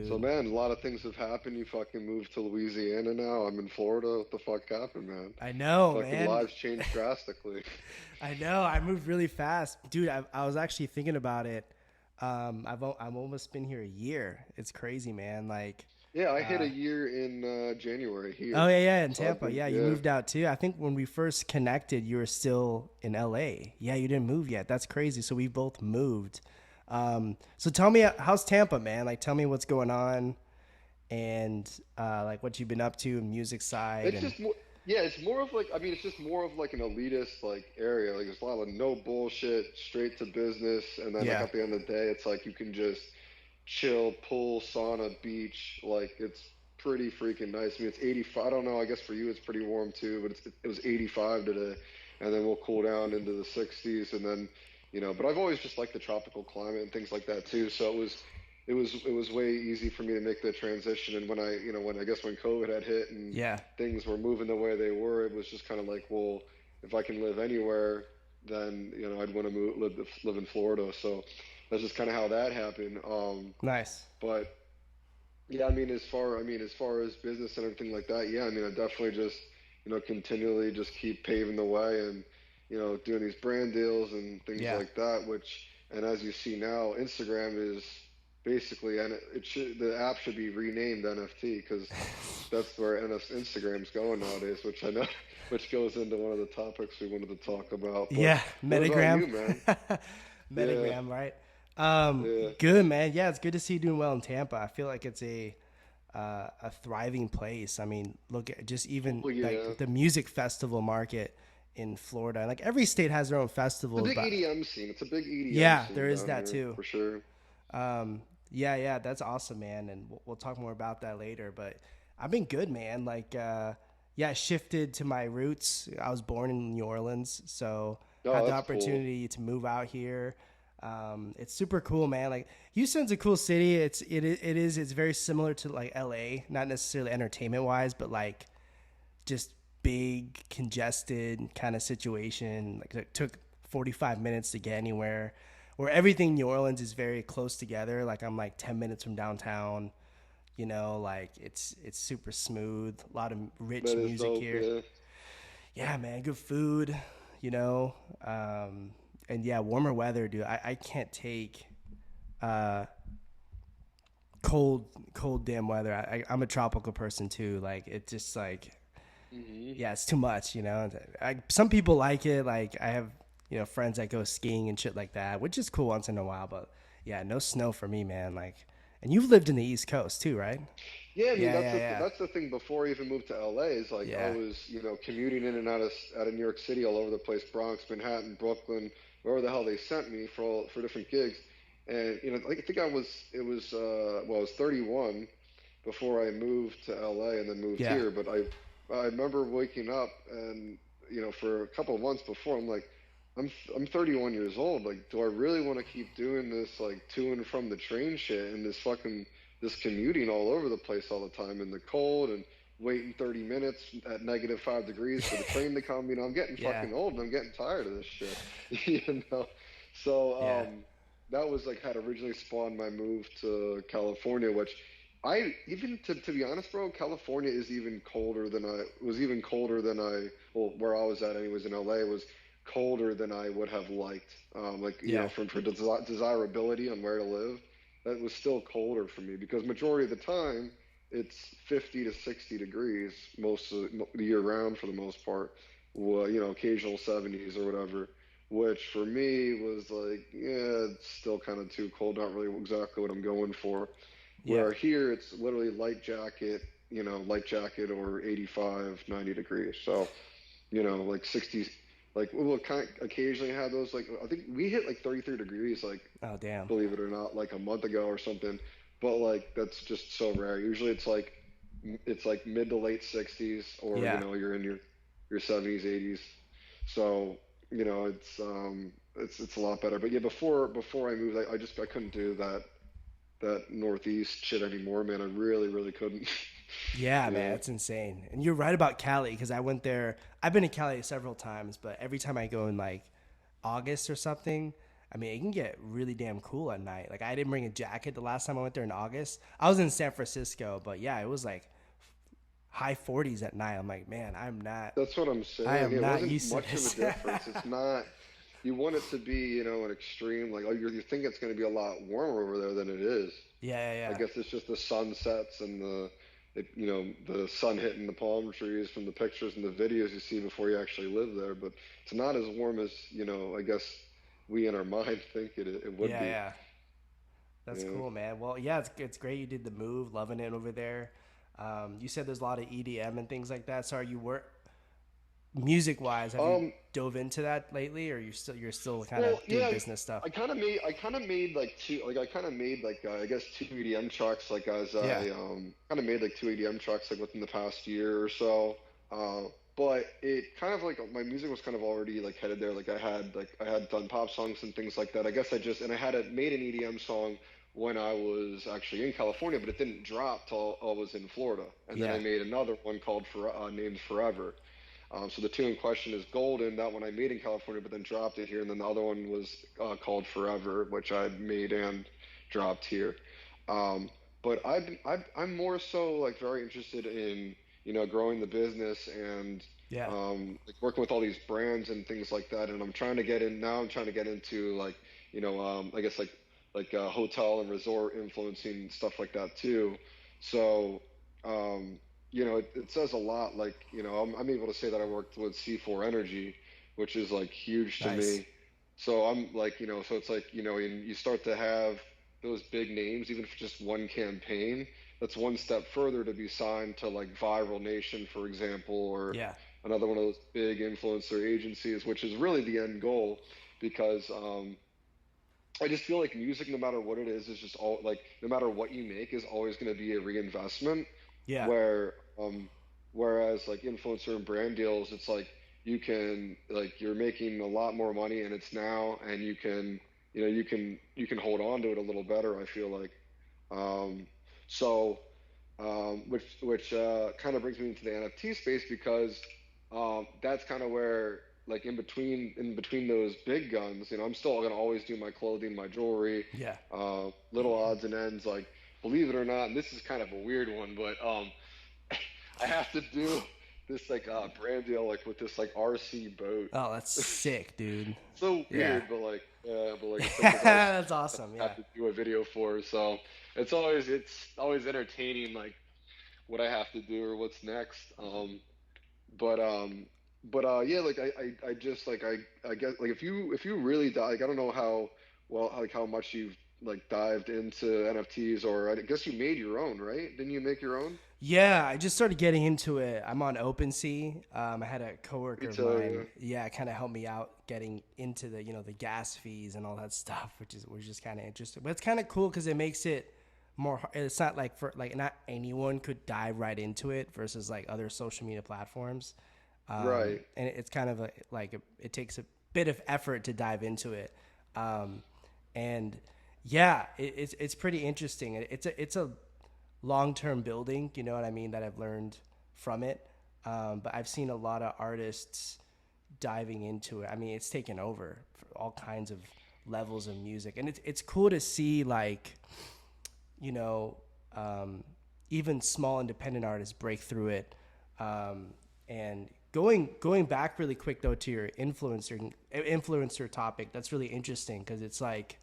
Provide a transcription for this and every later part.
So dude. man, a lot of things have happened. You fucking moved to Louisiana now. I'm in Florida. What the fuck happened, man? I know, Fucking man. lives changed drastically. I know. I moved really fast, dude. I was actually thinking about it. I've almost been here a year. It's crazy, man. Like, Yeah, I hit a uh, year in January oh here. yeah, yeah, in So I've Tampa. been, Yeah, you yeah. moved out too. I think when we first connected, you were still in LA. Yeah, you didn't move yet. That's crazy. So we both moved. So tell me, how's Tampa, man? Like, tell me what's going on and like what you've been up to, music side, It's and just more, yeah, it's more of like, I mean, it's just more of like an elitist like area. Like there's a lot of no bullshit, straight to business, and then like yeah, at the end of the day, it's like you can just chill, pool, sauna, beach. Like it's pretty freaking nice. I mean, it's 85. I don't know. I guess for you it's pretty warm too, but it was 85 today, and then we'll cool down into the 60s, and then But I've always just liked the tropical climate and things like that too. So it was way easy for me to make the transition. And when when I guess when COVID had hit and yeah. things were moving the way they were, it was just kind of like, well, if I can live anywhere, then I'd want to live in Florida. So that's just kind of how that happened. Nice. But yeah, I mean, as far as business and everything like that, yeah, I mean, I definitely just continually just keep paving the way and doing these brand deals and things Yeah. like that. And as you see now, Instagram is basically, and the app should be renamed NFT because that's where Instagram's going nowadays, which I know, which goes into one of the topics we wanted to talk about. But Yeah, what about Metagram. you, man? Yeah, Metagram, right? yeah. Good man. Yeah, it's good to see you doing well in Tampa. I feel like it's a thriving place. I mean, look at just even Oh yeah. like the music festival market in Florida. Like every state has their own It's a festivals, big but EDM scene. It's a big EDM yeah, there scene is down that here too. for sure. Yeah, yeah, that's awesome, man. And we'll talk more about that later. But I've been good, man. Like, yeah, I shifted to my roots. I was born in New Orleans, so Oh, had the that's cool. opportunity to move out here. It's super cool, man. Like Houston's a cool city. It's very similar to like LA, not necessarily entertainment wise, but like just big congested kind of situation. Like it took 45 minutes to get anywhere. Where everything in New Orleans is very close together. Like I'm like 10 minutes from downtown. Like it's super smooth. A lot of rich That is music dope. here. Yeah. Yeah, man, good food. You know, um, and yeah, warmer weather, dude. I can't take uh, cold damn weather. I'm a tropical person too. Like it just like Hmm. yeah, it's too much, some people like it. Like I have, friends that go skiing and shit like that, which is cool once in a while. But yeah, no snow for me, man. Like, and you've lived in the East Coast too, right? Yeah, I mean Yeah, that's yeah, the yeah, that's the thing. Before I even moved to LA, is like I yeah, was commuting in and out of New York City, all over the place, Bronx, Manhattan, Brooklyn, wherever the hell they sent me for different gigs. And I think I was 31 before I moved to LA and then moved yeah, here. But I remember waking up and for a couple of months before I'm like I'm 31 years old. Like, do I really want to keep doing this like to and from the train shit and this commuting all over the place all the time in the cold and waiting 30 minutes at -5 degrees for the train to come? I'm getting yeah, fucking old and I'm getting tired of this shit. you know. So yeah, that was like had originally spawned my move to California, which I even to be honest, bro, California is even colder than well, where I was at anyways in LA was colder than I would have liked. Like yeah, for desirability on where to live, that was still colder for me because majority of the time it's 50 to 60 degrees most of the year round for the most part. Well, occasional 70s or whatever, which for me was like, yeah, it's still kind of too cold. Not really exactly what I'm going for. yeah, Where here it's literally light jacket or 85, 90 degrees. So, like 60s, like we'll kind of occasionally have those, like, I think we hit like 33 degrees, like, oh damn, believe it or not, like a month ago or something. But like, that's just so rare. Usually it's like mid to late 60s or, yeah, you're in your 70s, 80s. So, it's a lot better. But yeah, before I moved, I couldn't do that northeast shit anymore, man. I really, really couldn't. yeah, man, Yeah. it's insane. And you're right about Cali because I went there. I've been to Cali several times, but every time I go in like August or something, I mean, it can get really damn cool at night. Like I didn't bring a jacket the last time I went there in August. I was in San Francisco, but yeah, it was like high 40s at night. I'm like, man, That's what I'm I saying. am It not wasn't used to much of a this. difference. It's not. You want it to be, an extreme. Like, oh, you think it's going to be a lot warmer over there than it is. Yeah, I yeah, guess it's just the sunsets and the sun hitting the palm trees from the pictures and the videos you see before you actually live there. But it's not as warm as, I guess we in our mind think it would yeah, be. yeah. That's You know? cool, man. Well, yeah, it's great you did the move, loving it over there. You said there's a lot of EDM and things like that. So are you work music wise? Have you Um, dove into that lately, or you're still kind of Well, doing yeah, business stuff? I kind of made like two, like I kind of made like I guess two EDM tracks, like as Yeah, I kind of made like two EDM tracks like within the past year or so. Uh, but it kind of like my music was kind of already like headed there. Like I had done pop songs and things like that. I guess I had made an EDM song when I was actually in California, but it didn't drop till I was in Florida. And then I yeah, made another one called for named Forever. So the two in question is Golden, that one I made in California, but then dropped it here, and then the other one was called Forever, which I made and dropped here. Um, but I'm more so like very interested in growing the business and yeah. like working with all these brands and things like that. And I'm trying to get in now. I'm trying to get into like I guess like hotel and resort influencing stuff like that too. So. Um, it says a lot. Like, I'm able to say that I worked with C4 Energy, which is like huge to Nice. me. So I'm like, so it's like, and you start to have those big names, even if it's just one campaign, that's one step further to be signed to like Viral Nation, for example, or Yeah, another one of those big influencer agencies, which is really the end goal because I just feel like music, no matter what it is just all like no matter what you make, is always going to be a reinvestment. yeah, Where whereas like influencer and brand deals, it's like you're making a lot more money and it's now, and you can hold on to it a little better. I feel like um, so which kind of brings me into the NFT space because that's kind of where like in between those big guns, I'm still gonna always do my clothing, my jewelry, yeah. little odds and ends. Like, believe it or not, and this is kind of a weird one, but I have to do this like brand deal like with this like RC boat. Oh, that's sick, dude. So Yeah. weird, but like it's like this RC That's that awesome. I Yeah. have to do a video for. So it's always entertaining, like what I have to do or what's next. But yeah, like I just like I guess like if you really dive, like I don't know how well like how much you've like dived into NFTs, or I guess you made your own, right? Didn't you make your own? Yeah, I just started getting into it. I'm on OpenSea. I had a Me coworker of too. mine, Yeah. yeah, kind of helped me out getting into the gas fees and all that stuff, which is kind of interesting. But it's kind of cool because it makes it more. It's not like for like not anyone could dive right into it versus like other social media platforms. Right. And it's kind of it takes a bit of effort to dive into it. Um, and yeah, it's pretty interesting. It's a long term building, you know what I mean, that I've learned from it. But I've seen a lot of artists diving into it. I mean, it's taken over for all kinds of levels of music, and it's cool to see like you know um, even small independent artists break through it. And going back really quick though to your influencer topic, that's really interesting because it's like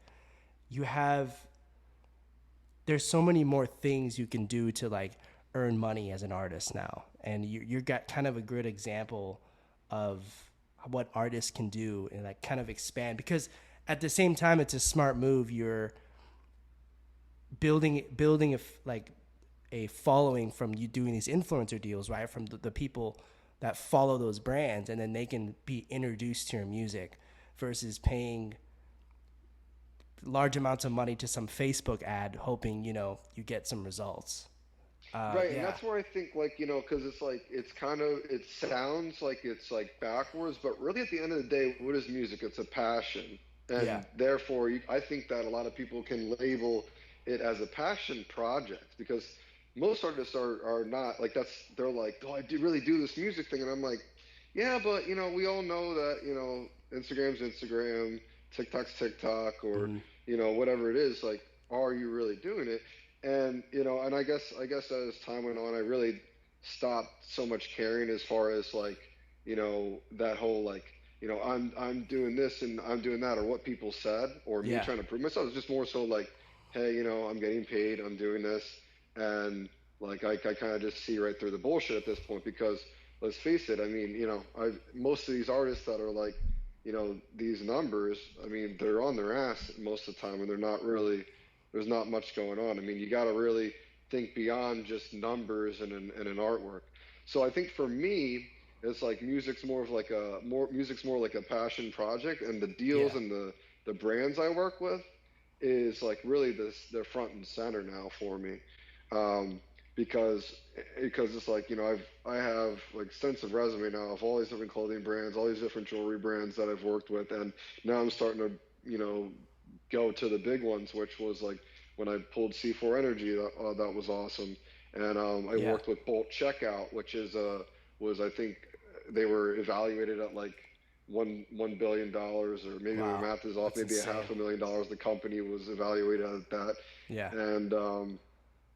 you have there's so many more things you can do to like earn money as an artist now, and you got kind of a good example of what artists can do and like kind of expand because at the same time it's a smart move. You're building like a following from you doing these influencer deals, right, from the people that follow those brands, and then they can be introduced to your music versus paying large amounts of money to some Facebook ad, hoping you get some results. Right, and Yeah, that's where I think, like, because it's like it sounds like it's like backwards, but really at the end of the day, what is music? It's a passion, yeah, and therefore, I think that a lot of people can label it as a passion project because most artists are not like that's. They're like, oh, I do really do this music thing, and I'm like, yeah, but we all know that Instagram's Instagram, TikTok's TikTok, or Mm-hmm. whatever it is. Like, are you really doing it? And and I guess as time went on, I really stopped so much caring as far as like that whole like I'm doing this and I'm doing that, or what people said, or me Yeah. trying to prove myself. It's just more so like, hey, I'm getting paid, I'm doing this, and like I kind of just see right through the bullshit at this point because let's face it, I mean, I most of these artists that are like, these numbers, I mean, they're on their ass most of the time, and they're not really. There's not much going on. I mean, you got to really think beyond just numbers and an artwork. So I think for me, it's like music's more like a passion project, and the Yeah. deals and the brands I work with is like really they're front and center now for me, um, because it's like I have like extensive resume now of all these different clothing brands, all these different jewelry brands that I've worked with, and now I'm starting to go to the big ones, which was like when I pulled C4 Energy, that was awesome, and I Yeah. worked with Bolt Checkout, which was I think they were evaluated at like $1 billion, or maybe my Wow. math is off, That's maybe a half insane. a million dollars. The company was evaluated at that, Yeah. and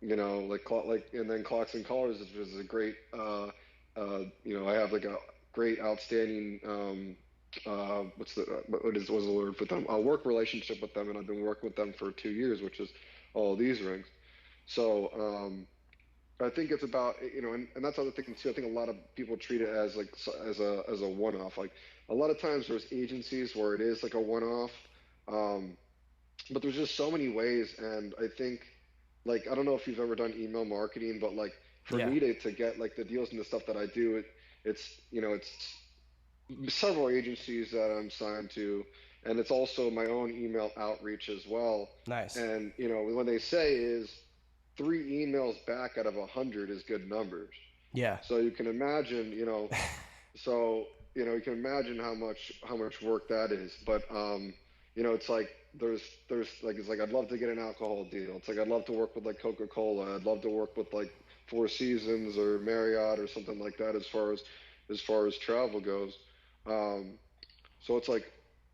and then Clocks and Colors is a great, I have like a great, outstanding, what is the word for them? A work relationship with them, and I've been working with them for 2 years, which is all these rings. So I think it's about and that's the other thing too. I think a lot of people treat it as like as a one-off. Like a lot of times there's agencies where it is like a one-off, um, but there's just so many ways, and I think like I don't know if you've ever done email marketing, but like for Yeah. me to get like the deals and the stuff that I do, it's several agencies that I'm signed to, and it's also my own email outreach as well. Nice. And when they say is 3 emails back out of 100 is good numbers. Yeah. So you can imagine, so you can imagine how much work that is. But it's like there's like it's like I'd love to get an alcohol deal. It's like I'd love to work with like Coca-Cola. I'd love to work with like Four Seasons or Marriott or something like that as far as travel goes. Um, so it's like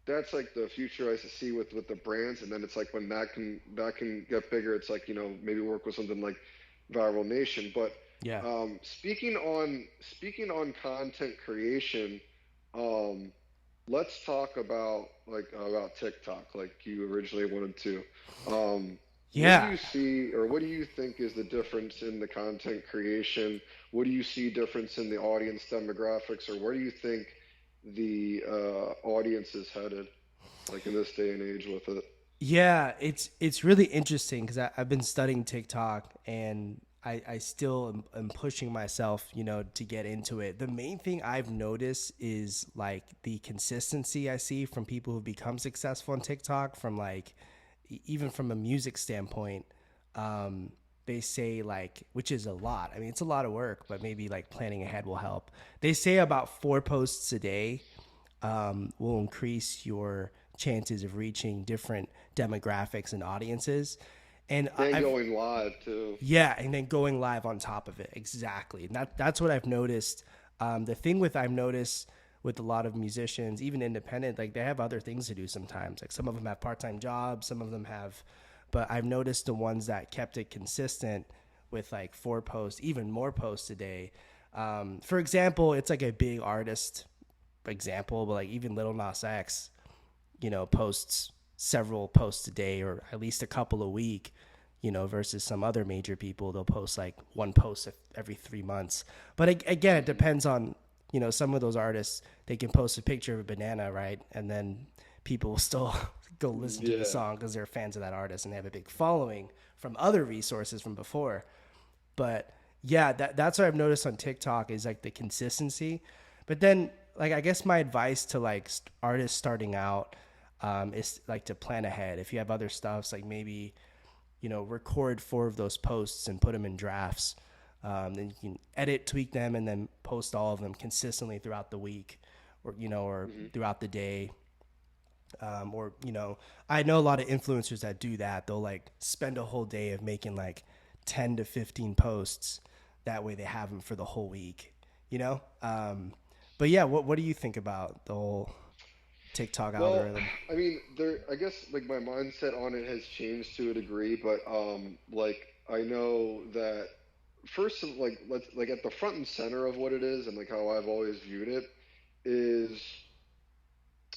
that's like the future I see with the brands, and then it's like when that can get bigger, it's like maybe work with something like Viral Nation. But Yeah. speaking on content creation, um, let's talk about TikTok, like you originally wanted to. What do Yeah. you see, or what do you think is the difference in the content creation? What do you see difference in the audience demographics, or where do you think the audience is headed, like in this day and age with it? Yeah, it's really interesting because I've been studying TikTok and I still am pushing myself, to get into it. The main thing I've noticed is like the consistency I see from people who become successful on TikTok, from like even from a music standpoint. Um, they say like, which is a lot. I mean, it's a lot of work, but maybe like planning ahead will help. They say about 4 posts a day will increase your chances of reaching different demographics and audiences. And And I've going live too. yeah, and then going live on top of it, exactly. And that's what I've noticed. The thing with I've noticed with a lot of musicians, even independent, like they have other things to do sometimes. Like some of them have part-time jobs, some of them have, but I've noticed the ones that kept it consistent with like 4 posts, even more posts a day. For example, it's like a big artist example, but like even Little Nas X, posts several posts a day or at least a couple a week, versus some other major people. They'll post like one post every 3 months. But again, it depends on, some of those artists, they can post a picture of a banana, right? And then people will still go listen to the Yeah. song because they're fans of that artist and they have a big following from other resources from before. But yeah, that's what I've noticed on TikTok is like the consistency. But then, like, I guess my advice to like artists starting out is like to plan ahead. If you have other stuffs, like maybe record 4 of those posts and put them in drafts. Then you can edit, tweak them, and then post all of them consistently throughout the week, or Hmm. throughout the day. I know a lot of influencers that do that. They'll like spend a whole day of making like 10 to 15 posts. That way they have them for the whole week, you know? But yeah, what do you think about the whole? TikTok Well, algorithm. I mean, there. I guess like my mindset on it has changed to a degree, but like I know that first of like let's like at the front and center of what it is, and like how I've always viewed it is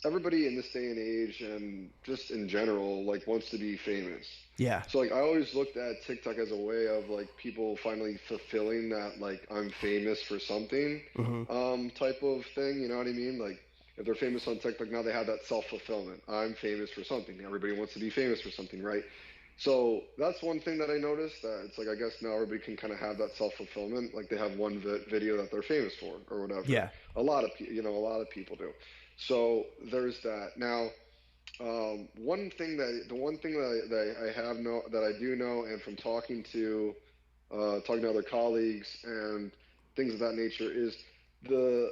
everybody in this day and age and just in general like wants to be famous. Yeah. So like I always looked at TikTok as a way of like people finally fulfilling that like I'm famous for something Hmm. type of thing, you know what I mean? Like if they're famous on TikTok now they have that self-fulfillment. I'm famous for something. Everybody wants to be famous for something, right? So that's one thing that I noticed that it's like I guess now everybody can kind of have that self-fulfillment like they have one video that they're famous for or whatever. Yeah. A lot of people do. So there's that. Now, one thing that I have know that I do know, and from talking to other colleagues and things of that nature, is the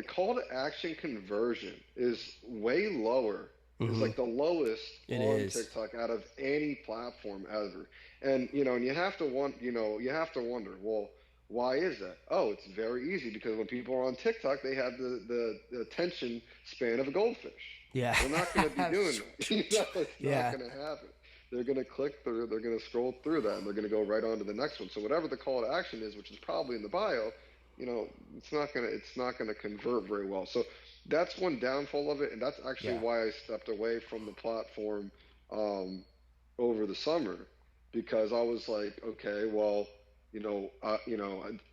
call to action conversion is way lower. Is Hmm. like the lowest It on is. TikTok out of any platform ever. And and you have to wonder, well, why is that? Oh, it's very easy because when people are on TikTok, they have the attention span of a goldfish. Yeah. They're not going to be doing that. It's not Yeah. going to happen. They're going to click through, they're going to scroll through that, and they're going to go right on to the next one. So whatever the call to action is, which is probably in the bio, it's not going to convert very well. So that's one downfall of it, and that's actually Yeah. why I stepped away from the platform um, over the summer because I was like, okay, well,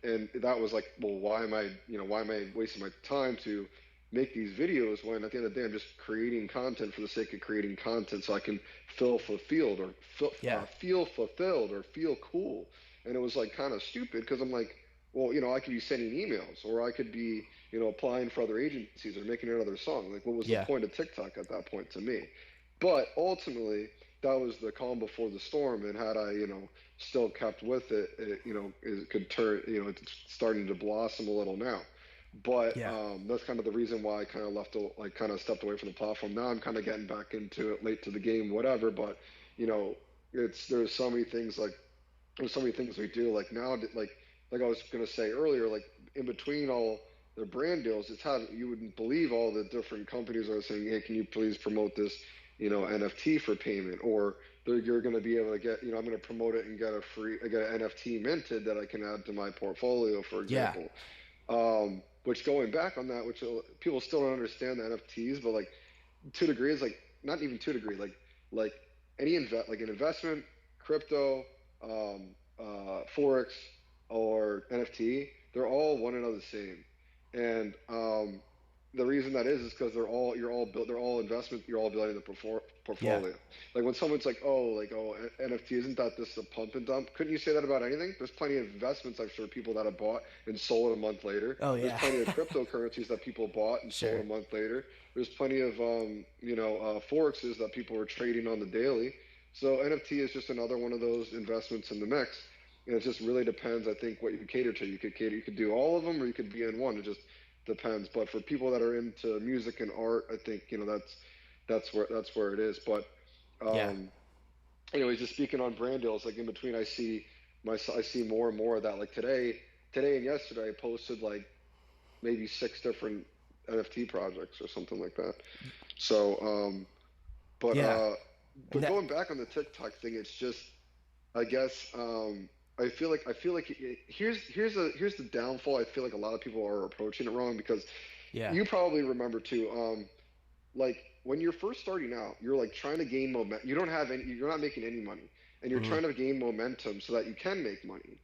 and that was like, well, why am I wasting my time to make these videos when at the end of the day I'm just creating content for the sake of creating content so I can feel fulfilled or Yeah. feel fulfilled or feel cool. And it was like kind of stupid because I'm like, well, I could be sending emails or I could be, applying for other agencies or making another song. Like, what was the Yeah. point of TikTok at that point to me? But ultimately, that was the calm before the storm. And had I, still kept with it, it could turn, it's starting to blossom a little now. But Yeah. that's kind of the reason why I kind of like kind of stepped away from the platform. Now I'm kind of getting back into it late to the game, whatever. But you know, there's so many things like there's so many things we do like now like I was gonna say earlier like in between all the brand deals it's how you wouldn't believe all the different companies are saying hey can you please promote this NFT for payment or you're going to be able to get I'm going to promote it and get I get an NFT minted that I can add to my portfolio for Yeah. example which going back on that which people still don't understand the NFTs but like 2 degrees like not even 2 degree like like an investment crypto forex or NFT they're all one another the same and the reason that is because you're all built they're all investment you're all building the Yeah. portfolio like when someone's like oh NFT isn't that this a pump and dump couldn't you say that about anything there's plenty of investments I'm sure people that have bought and sold a month later Oh there's yeah. plenty of cryptocurrencies that people bought and sold a Sure. month later there's plenty of forexes that people are trading on the daily. So NFT is just another one of those investments in the mix. And it just really depends. I think what you cater to. You could do all of them, or you could be in one. It just depends. But for people that are into music and art, I think that's where it is. But Yeah. um, anyways, just speaking on brand deals, like in between, I see more and more of that. Like today and yesterday, I posted like maybe 6 different NFT projects or something like that. So, but Yeah. uh, And but that. going back on the TikTok thing, it's just I guess I feel like here's the downfall. I feel like a lot of people are approaching it wrong because Yeah. you probably remember too. Like when you're first starting out, you're like trying to gain momentum. You don't have any. You're not making any money, and you're Hmm. trying to gain momentum so that you can make money.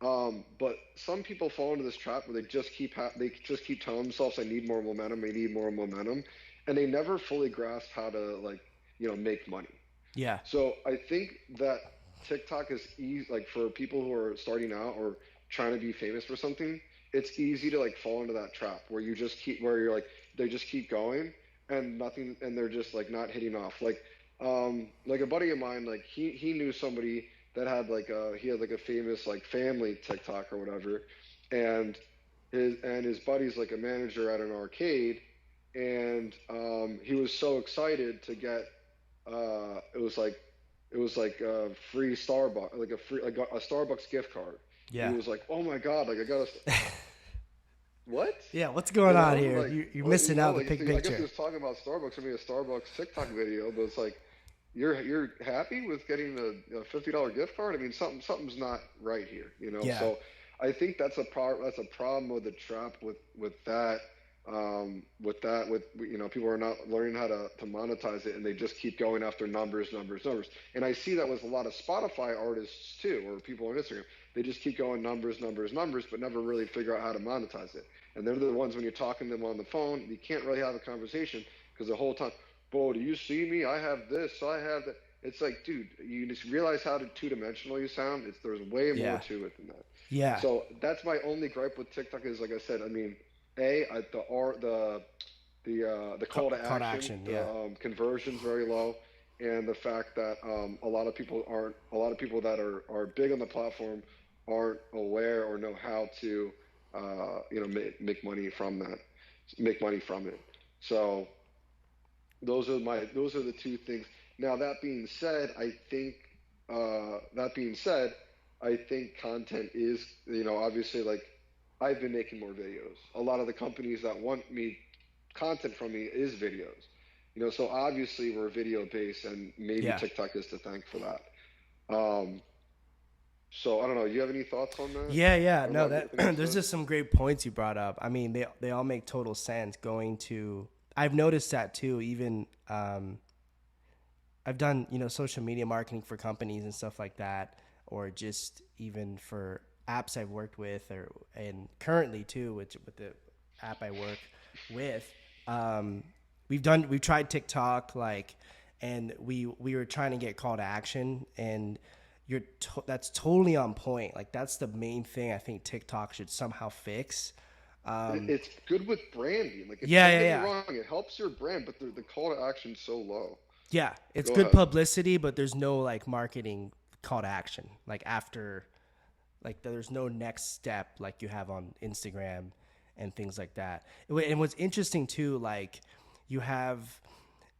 But some people fall into this trap where they just keep telling themselves, "I need more momentum. I need more momentum," and they never fully grasp how to like make money. Yeah. So I think that TikTok is easy, like for people who are starting out or trying to be famous for something. It's easy to like fall into that trap where where you're like they just keep going and nothing, and they're just like not hitting off. Like a buddy of mine, like he knew somebody that had he had like a famous like family TikTok or whatever, and his buddy's like a manager at an arcade, and he was so excited to get uh, it was like it was like a free Starbucks, like a Starbucks gift card. And he Yeah. was like, "Oh my God! Like I got what? Yeah, what's going on I'm here? like, You're what? missing out the Like, big I guess he picture. was talking about Starbucks. I mean, a Starbucks TikTok video, but it's like, you're happy with getting a $50 gift card? I mean, something's not right here, you know. Yeah, So I think that's a problem with the trap with that. With people are not learning how to monetize it, and they just keep going after numbers, numbers, numbers. And I see that with a lot of Spotify artists too, or people on Instagram. They just keep going numbers, numbers, numbers, but never really figure out how to monetize it. And they're the ones when you're talking to them on the phone, you can't really have a conversation because the whole time, bro, do you see me? I have this, I have that. It's like, dude, you just realize how two-dimensional you sound. There's way more yeah, to it than that. yeah. So that's my only gripe with TikTok is, like I said, I mean, the art, the call to Call to action, action. the Yeah, conversion's very low, and the fact that a lot of people that are big on the platform aren't aware or know how to, make money from that, make money from it. So those are the two things. Now that being said, I think content is, obviously, like, I've been making more videos. A lot of the companies that want me content from me is videos. So obviously we're video based, and maybe yeah, TikTok is to thank for that. Um, so I don't know. Do you have any thoughts on that? yeah, yeah. Or No, about that everything I there's said? just some great points you brought up. I mean, they all make total sense. Going to, I've noticed that too. Even I've done social media marketing for companies and stuff like that, or just even for apps I've worked with, or and currently too with the app I work with. Um, we've tried TikTok, like, and we were trying to get call to action, and that's totally on point. Like, that's the main thing I think TikTok should somehow fix. Um, It's good with branding. Like, yeah, don't yeah, get me yeah. wrong, it helps your brand, but the call to action's so low. Yeah, it's Go good ahead. publicity, but there's no like marketing call to action. Like after, like there's no next step like you have on Instagram and things like that. And what's interesting too, like you have,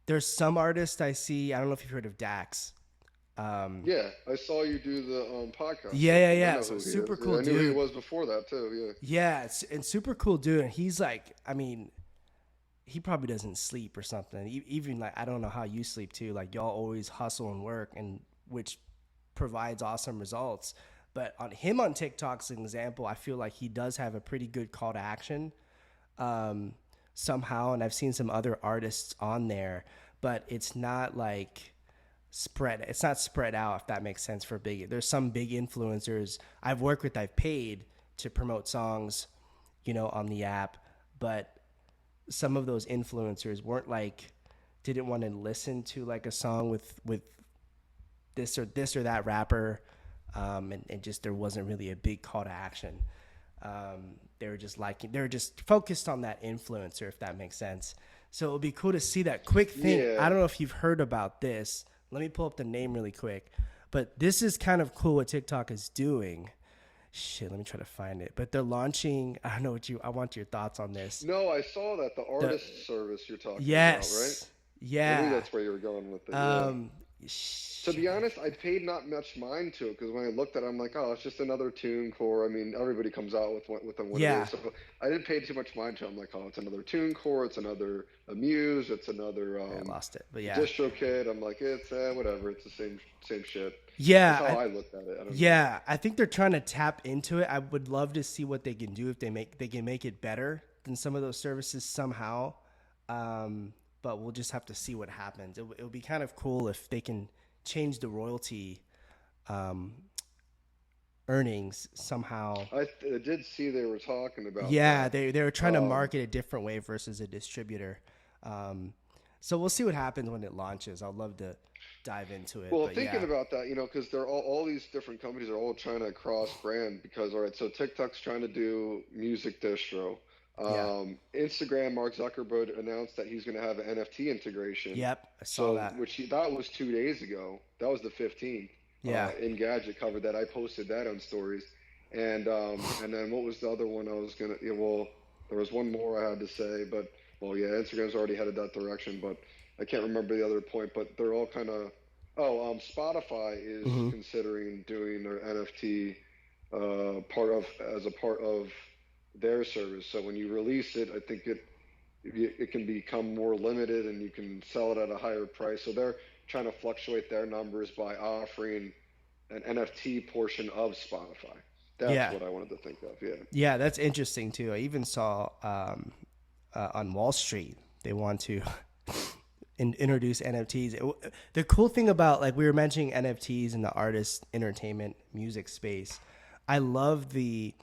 there's some artists I see. I don't know if you've heard of Dax. Um, Yeah, I saw you do the podcast yeah, with yeah, him. I yeah. know So who he is. super Yeah, cool I knew who he dude. was before that too. Yeah. Yeah, and super cool dude. And he's like, I mean, he probably doesn't sleep or something. Even like I don't know how you sleep too. Like y'all always hustle and work, and which provides awesome results. But on him on TikTok's an example, I feel like he does have a pretty good call to action um, somehow. And I've seen some other artists on there, but it's not like spread. It's not spread out, if that makes sense. For big, there's some big influencers I've worked with. I've paid to promote songs, on the app, but some of those influencers weren't like didn't want to listen to like a song with this or that rapper, and just there wasn't really a big call to action. They were just focused on that influencer, if that makes sense. So it would be cool to see that quick thing. I Yeah. don't know if you've heard about this. Let me pull up the name really quick. But this is kind of cool what TikTok is doing. Shit, let me try to find it. But they're launching. I don't know what you. I want your thoughts on this. No, I saw that, the The artist service you're talking about, right? Yes. I knew Yeah. that's where you were going with it. Yeah. Um. To Shit. be honest, I paid not much mind to it because when I looked at it, I'm like, oh, it's just another tune core. I mean, everybody comes out with them what it Yeah. is. So I didn't pay too much mind to it. I'm like, oh, it's another tune core. It's another Amuse. It's another I lost it, but yeah. DistroKid. I'm like, it's whatever. It's the same shit. That's Yeah. how I looked at it. I don't know. Yeah. I think they're trying to tap into it. I would love to see what they can do if they can make it better than some of those services somehow. But we'll just have to see what happens. It would be kind of cool if they can change the royalty um, earnings somehow. I did see they were talking about Yeah, that. they were trying to Um, market a different way versus a distributor. Um, so we'll see what happens when it launches. I'd love to dive into it, Well, but thinking yeah, about that, because they're all these different companies are all trying to cross brand because, all right, so TikTok's trying to do music distro. yeah, Instagram, Mark Zuckerberg announced that he's going to have an NFT integration. yep, I saw So, that. that was 2 days ago. That was the 15th. Yeah, Engadget covered that. I posted that on stories. And then what was the other one I was gonna? Yeah, well, there was one more I had to say, but well, yeah, Instagram's already headed that direction, but I can't remember the other point. But they're all kind of. Oh, Spotify is hmm considering doing their NFT part of as a part of their service. So when you release it, I think it can become more limited and you can sell it at a higher price. So they're trying to fluctuate their numbers by offering an NFT portion of Spotify. That's Yeah. what I wanted to think of. Yeah. Yeah, that's interesting too. I even saw on Wall Street they want to introduce NFTs. The cool thing about, like we were mentioning, NFTs in the artist entertainment music space, I love the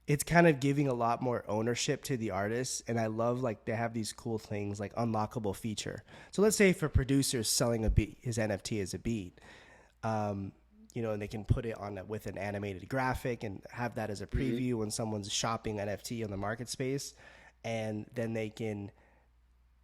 it's kind of giving a lot more ownership to the artists, and I love like they have these cool things like unlockable feature. So let's say if a producer's selling a beat, his NFT as a beat, um, and they can put it on with an animated graphic and have that as a Hmm. preview when someone's shopping NFT on the market space, and then they can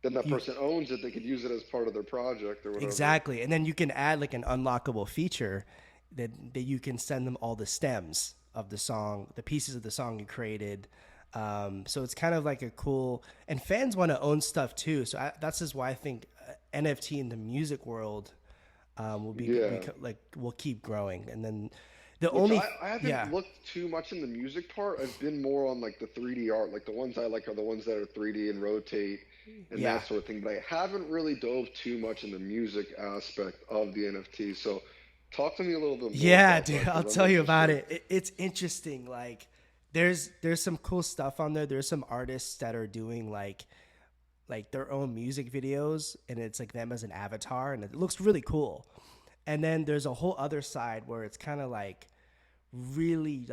Then that you person owns it. They could use it as part of their project or whatever. exactly, and then you can add like an unlockable feature that you can send them all the stems of the song, the pieces of the song you created. So it's kind of like a cool, and fans want to own stuff too. So that's just why I think NFT in the music world Yeah. like will keep growing. And then the Which only I haven't yeah looked too much in the music part. I've been more on like the 3D art. Like the ones I like are the ones that are 3D and rotate and yeah that sort of thing. But I haven't really dove too much in the music aspect of the NFT. So talk to me a little bit more yeah about dude, that I'll because I'm tell you about interested. it. It's interesting. Like there's some cool stuff on there. There's some artists that are doing like their own music videos, and it's like them as an avatar, and it looks really cool. And then there's a whole other side where it's kind of like really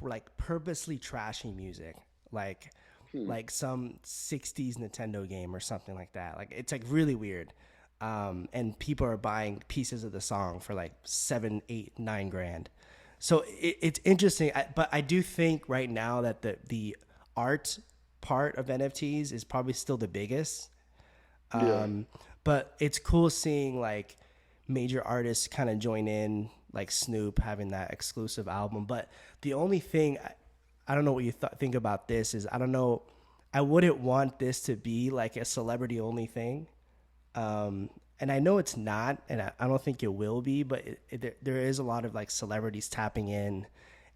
like purposely trashing music, like Hmm. like some 60s Nintendo game or something like that. Like it's like really weird. And people are buying pieces of the song for like 7, 8, 9 grand. So it's interesting, but I do think right now that the art part of NFTs is probably still the biggest. Yeah. Um, but it's cool seeing like major artists kind of join in, like Snoop having that exclusive album. But the only thing I don't know what you think about this is I don't know. I wouldn't want this to be like a celebrity only thing. And I know it's not, and I don't think it will be, but there is a lot of like celebrities tapping in,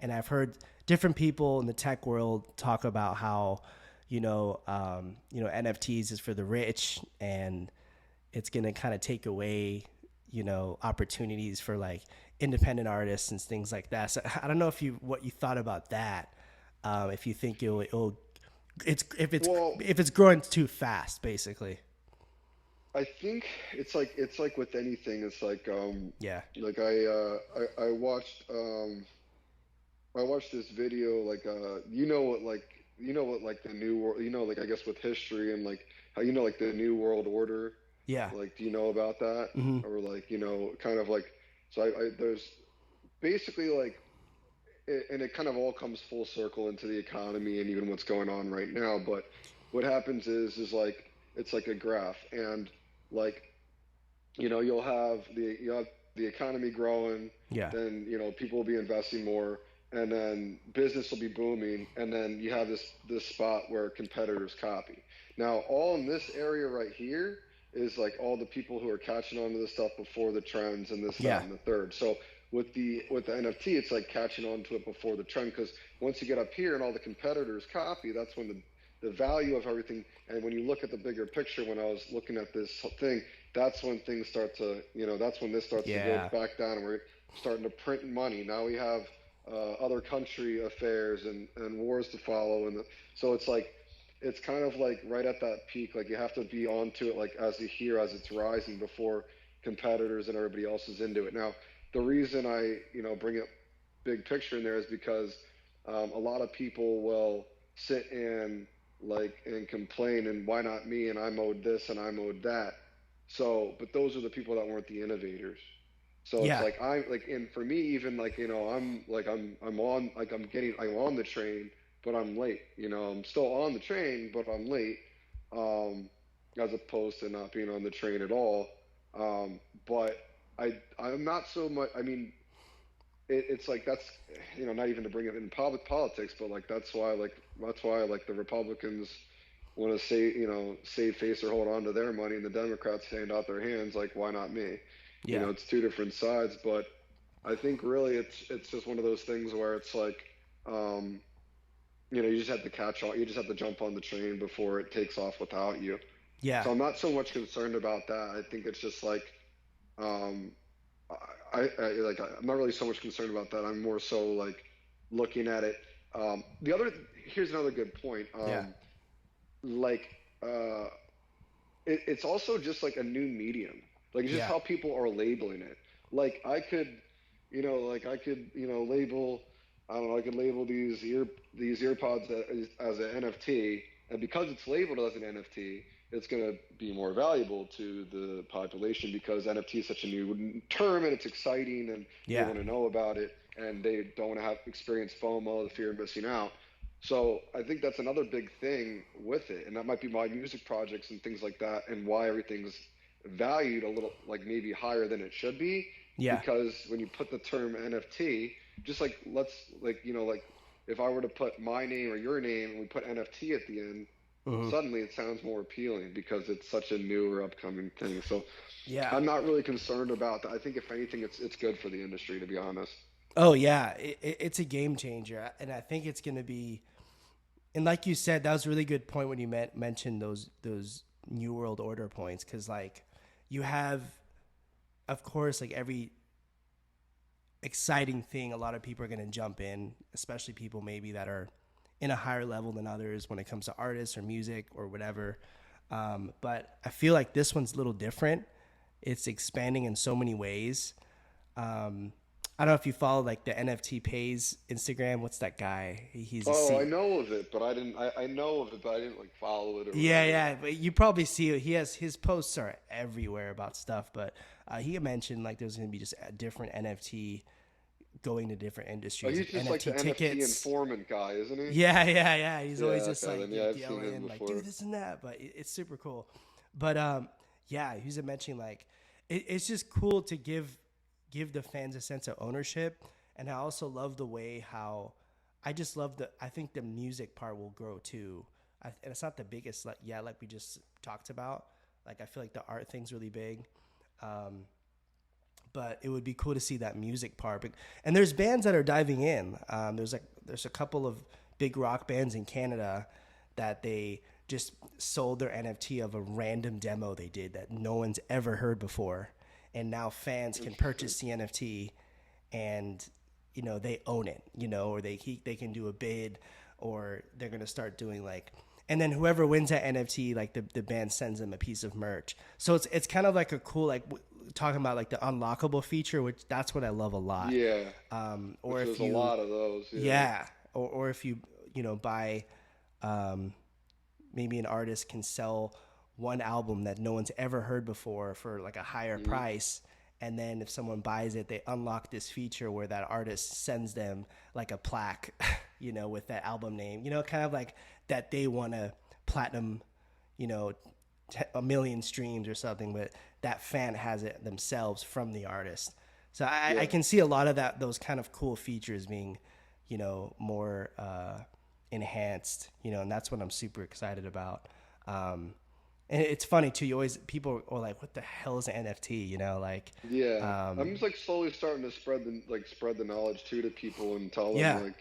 and I've heard different people in the tech world talk about how, NFTs is for the rich, and it's gonna kind of take away, opportunities for like independent artists and things like that. So I don't know what you thought about that. If you think it's Well, if it's growing too fast, basically. I think it's like with anything. It's Yeah. like I watched this video like you know what like the new world like I guess with history and like how like the new world order, Yeah. like do you know about that, Hmm. or like kind of like so I there's basically like and it kind of all comes full circle into the economy and even what's going on right now. But what happens is like it's like a graph, and like you'll have the economy growing, Yeah. then people will be investing more, and then business will be booming, and then you have this spot where competitors copy. Now, all in this area right here is like all the people who are catching on to this stuff before the trends and this, that, Yeah. and the third. So with the NFT, it's like catching on to it before the trend because once you get up here and all the competitors copy, that's when the value of everything. And when you look at the bigger picture, when I was looking at this thing, that's when things start to, that's when this starts to go Yeah. back down and we're starting to print money. Now we have other country affairs and wars to follow. So it's kind of like right at that peak. Like you have to be onto it, like as you hear, as it's rising before competitors and everybody else is into it. Now, the reason I, bring it big picture in there is because a lot of people will sit and and complain and why not me and I'm owed this and I'm owed that. So, but those are the people that weren't the innovators. So it's Yeah. like I'm like, and for me, even like I'm on like I'm on the train, but I'm late. I'm still on the train, but I'm late. Um, as opposed to not being on the train at all. But I'm not so much. I mean, it's like that's not even to bring it in public politics, but like that's why like the Republicans want to say save face or hold on to their money, and the Democrats hand out their hands like why not me? Yeah. It's two different sides, but I think really it's just one of those things where it's like um, you just have to catch on. You just have to jump on the train before it takes off without you. Yeah, So I'm not so much concerned about that. I think it's just like um, I'm not really so much concerned about that. I'm more so like looking at it. The other Here's another good point. yeah, Like uh, it's also just like a new medium. Like it's just yeah, how people are labeling it. Like I could, label. I don't know. I could label these earpods as an NFT, and because it's labeled as an NFT, it's gonna be more valuable to the population because NFT is such a new term and it's exciting and they yeah, want to know about it and they don't want to have experience FOMO, the fear of missing out. So I think that's another big thing with it, and that might be why music projects and things like that, and why everything's valued a little like maybe higher than it should be, yeah. because when you put the term NFT, just like like if I were to put my name or your name and we put NFT at the end, Hmm. suddenly it sounds more appealing because it's such a new or upcoming thing. So Yeah. I'm not really concerned about that. I think if anything, it's good for the industry to be honest. Oh yeah, it's a game changer, and I think it's gonna be. And like you said, that was a really good point when you mentioned those New World Order points, because like you have, of course, like every exciting thing, a lot of people are gonna jump in, especially people maybe that are in a higher level than others when it comes to artists or music or whatever. But I feel like this one's a little different. It's expanding in so many ways. Um, I don't know if you follow like the NFT Pays Instagram. What's that guy? He's a Oh, I C. know of it, but I didn't. I know of it, but I didn't like follow it or Yeah, whatever. yeah, but you probably see it. He has his posts are everywhere about stuff. But he mentioned like there's going to be just a different NFT going to different Oh, industries, he's like just like NFT the NFT tickets. informant guy, isn't he? Yeah, yeah, yeah. He's always Yeah. just Okay. like Then yeah, I've seen him yelling, like do before. this and that. But it's super cool. But yeah, he was mentioning like it's just cool to give the fans a sense of ownership, and I also love the way how I just love the. I think the music part will grow too. And it's not the biggest, like yeah, like we just talked about. Like I feel like the art thing's really big. Um, but it would be cool to see that music part. And there's bands that are diving in. There's a couple of big rock bands in Canada that they just sold their NFT of a random demo they did that no one's ever heard before, and now fans can Interesting. purchase the NFT, and they own it, or they can do a bid, or they're gonna start doing like, and then whoever wins that NFT, like the band sends them a piece of merch. So it's kind of like a cool like talking about like the unlockable feature, which that's what I love a lot. Yeah. Or Which if there's a you, lot of those. Yeah. yeah, or if you buy, um, maybe an artist can sell one album that no one's ever heard before for like a higher Hmm. price, and then if someone buys it, they unlock this feature where that artist sends them like a plaque, with that album name, kind of like that they want to platinum, you know, a million streams or something, but that fan has it themselves from the artist. So I Yeah. can see a lot of those kind of cool features being, more enhanced, and that's what I'm super excited about. Um, and it's funny too. You always people are like, "What the hell is an NFT?" Like, Yeah. I'm um, just like slowly starting to spread the knowledge too to people and tell them yeah, like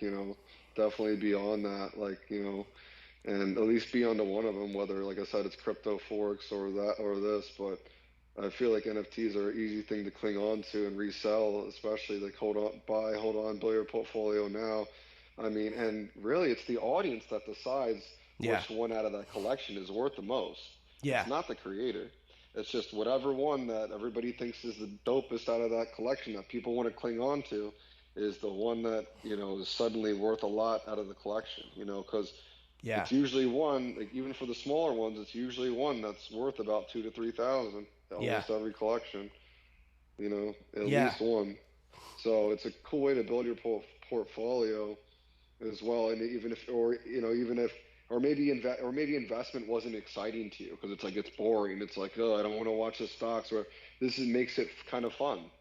definitely be on that and at least be onto one of them, whether, like I said, it's crypto forex or that or this. But I feel like NFTs are an easy thing to cling on to and resell, especially like hold on, build your portfolio now. I mean, and really, it's the audience that decides yeah, which one out of that collection is worth the most. yeah, It's not the creator. It's just whatever one that everybody thinks is the dopest out of that collection that people want to cling on to is the one that is suddenly worth a lot out of the collection. Because yeah, it's usually one, like even for the smaller ones, it's usually one that's worth about 2 to 3 thousand. yeah, Almost every collection, at yeah, least one. So it's a cool way to build your portfolio as well. And even if, or even if, or maybe investment wasn't exciting to you because it's like it's boring. It's like, oh, I don't want to watch the stocks. Or makes it kind of fun.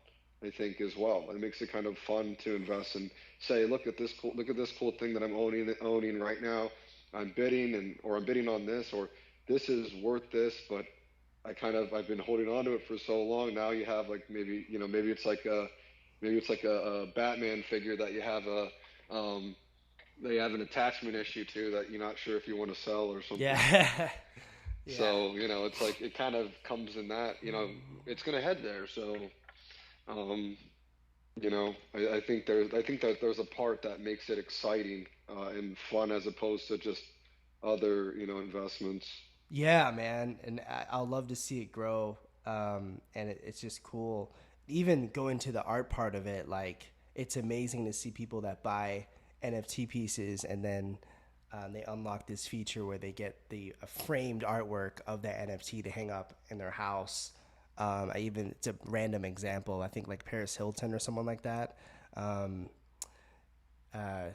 I think as well. It makes it kind of fun to invest and say, look at this cool thing that I'm owning right now. I'm bidding or I'm bidding on this, or this is worth this, but I've been holding on to it for so long. Now you have like maybe it's like a Batman figure that you have a they have an attachment issue too that you're not sure if you want to sell or something. Yeah. Yeah. So, it's like it kind of comes in that, it's gonna head there. So, um, I think that there's a part that makes it exciting and fun as opposed to just other, investments. Yeah, man, and I'll love to see it grow. And it's just cool. Even going to the art part of it, like it's amazing to see people that buy NFT pieces and then they unlock this feature where they get the framed artwork of the NFT to hang up in their house. It's a random example. I think like Paris Hilton or someone like that. Um, uh,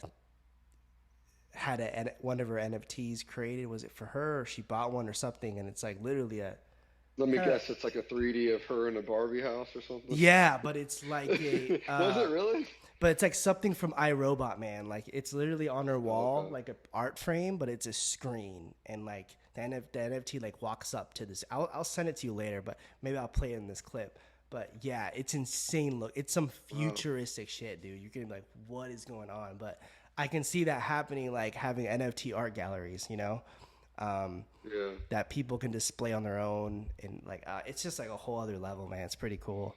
had one of her NFTs created. Was it for her? Or she bought one or something, and it's like literally a Let me kind of guess, it's like a 3D of her in a Barbie house or something. yeah, but it's like a Was it really? but it's like something from iRobot Man. Like it's literally on her Oh, wall, okay. like a art frame, but it's a screen, and like the NFT like walks up to this. I'll send it to you later, but maybe I'll play it in this clip. But yeah, it's insane. Look, it's some Wow. futuristic shit, dude. You're getting like, what is going on? But I can see that happening, like having NFT art galleries, um, Yeah. that people can display on their own, and like it's just like a whole other level, man. It's pretty cool.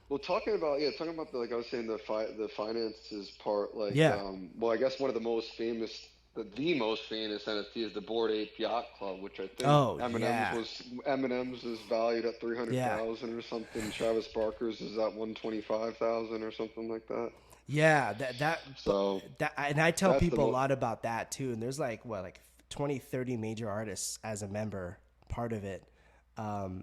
Well, talking about like I was saying the finances part, like Yeah. well, I guess one of the the most famous NFT is the Bored Ape Yacht Club, which I think Oh yeah. Eminem's is valued at three hundred Yeah. thousand or something. Travis Barker's is at 125,000 or something like that. Yeah, So and I tell that's the people a most. lot about that too. And there's like what, like 20, 30 major artists as a member, part of it.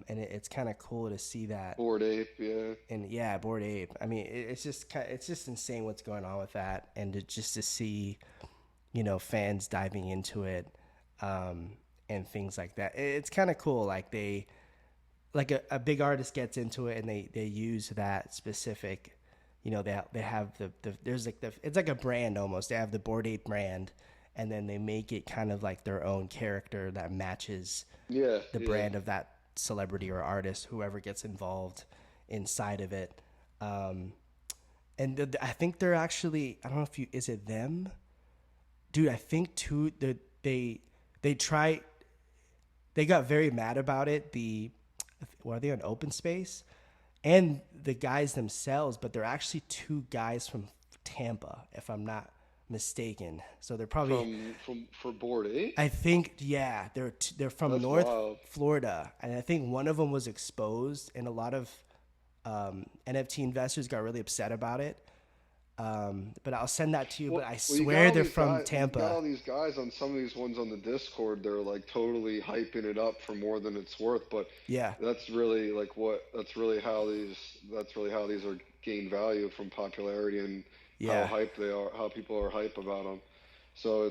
And it's kind of cool to see that. Bored Ape, yeah. And yeah, Bored Ape. I mean, it's just insane what's going on with that, and just to see, fans diving into it, and things like that. It's kind of cool. Like like a big artist gets into it and they use that specific, they have there's like it's like a brand almost. They have the Bored Ape brand, and then they make it kind of like their own character that matches Yeah, the yeah. brand of that celebrity or artist, whoever gets involved inside of it. Um, and I think they're actually, I don't know if you, is it them, dude? I think too that they try, they got very mad about it. Were they on Open Space? And the guys themselves, but they're actually two guys from Tampa, if I'm not mistaken. So they're probably, From for Bored Ape? I think, yeah, they're from That's North wild. Florida, and I think one of them was exposed, and a lot of NFT investors got really upset about it. But I'll send that to you. But I Well, you got swear all they're these from guys. You got Tampa. all these guys on some of these ones on the Discord. They're like totally hyping it up for more than it's worth. But Yeah, that's really like what. That's really how these. That's really how these are gain value from popularity and how yeah, hype they are. How people are hype about them. So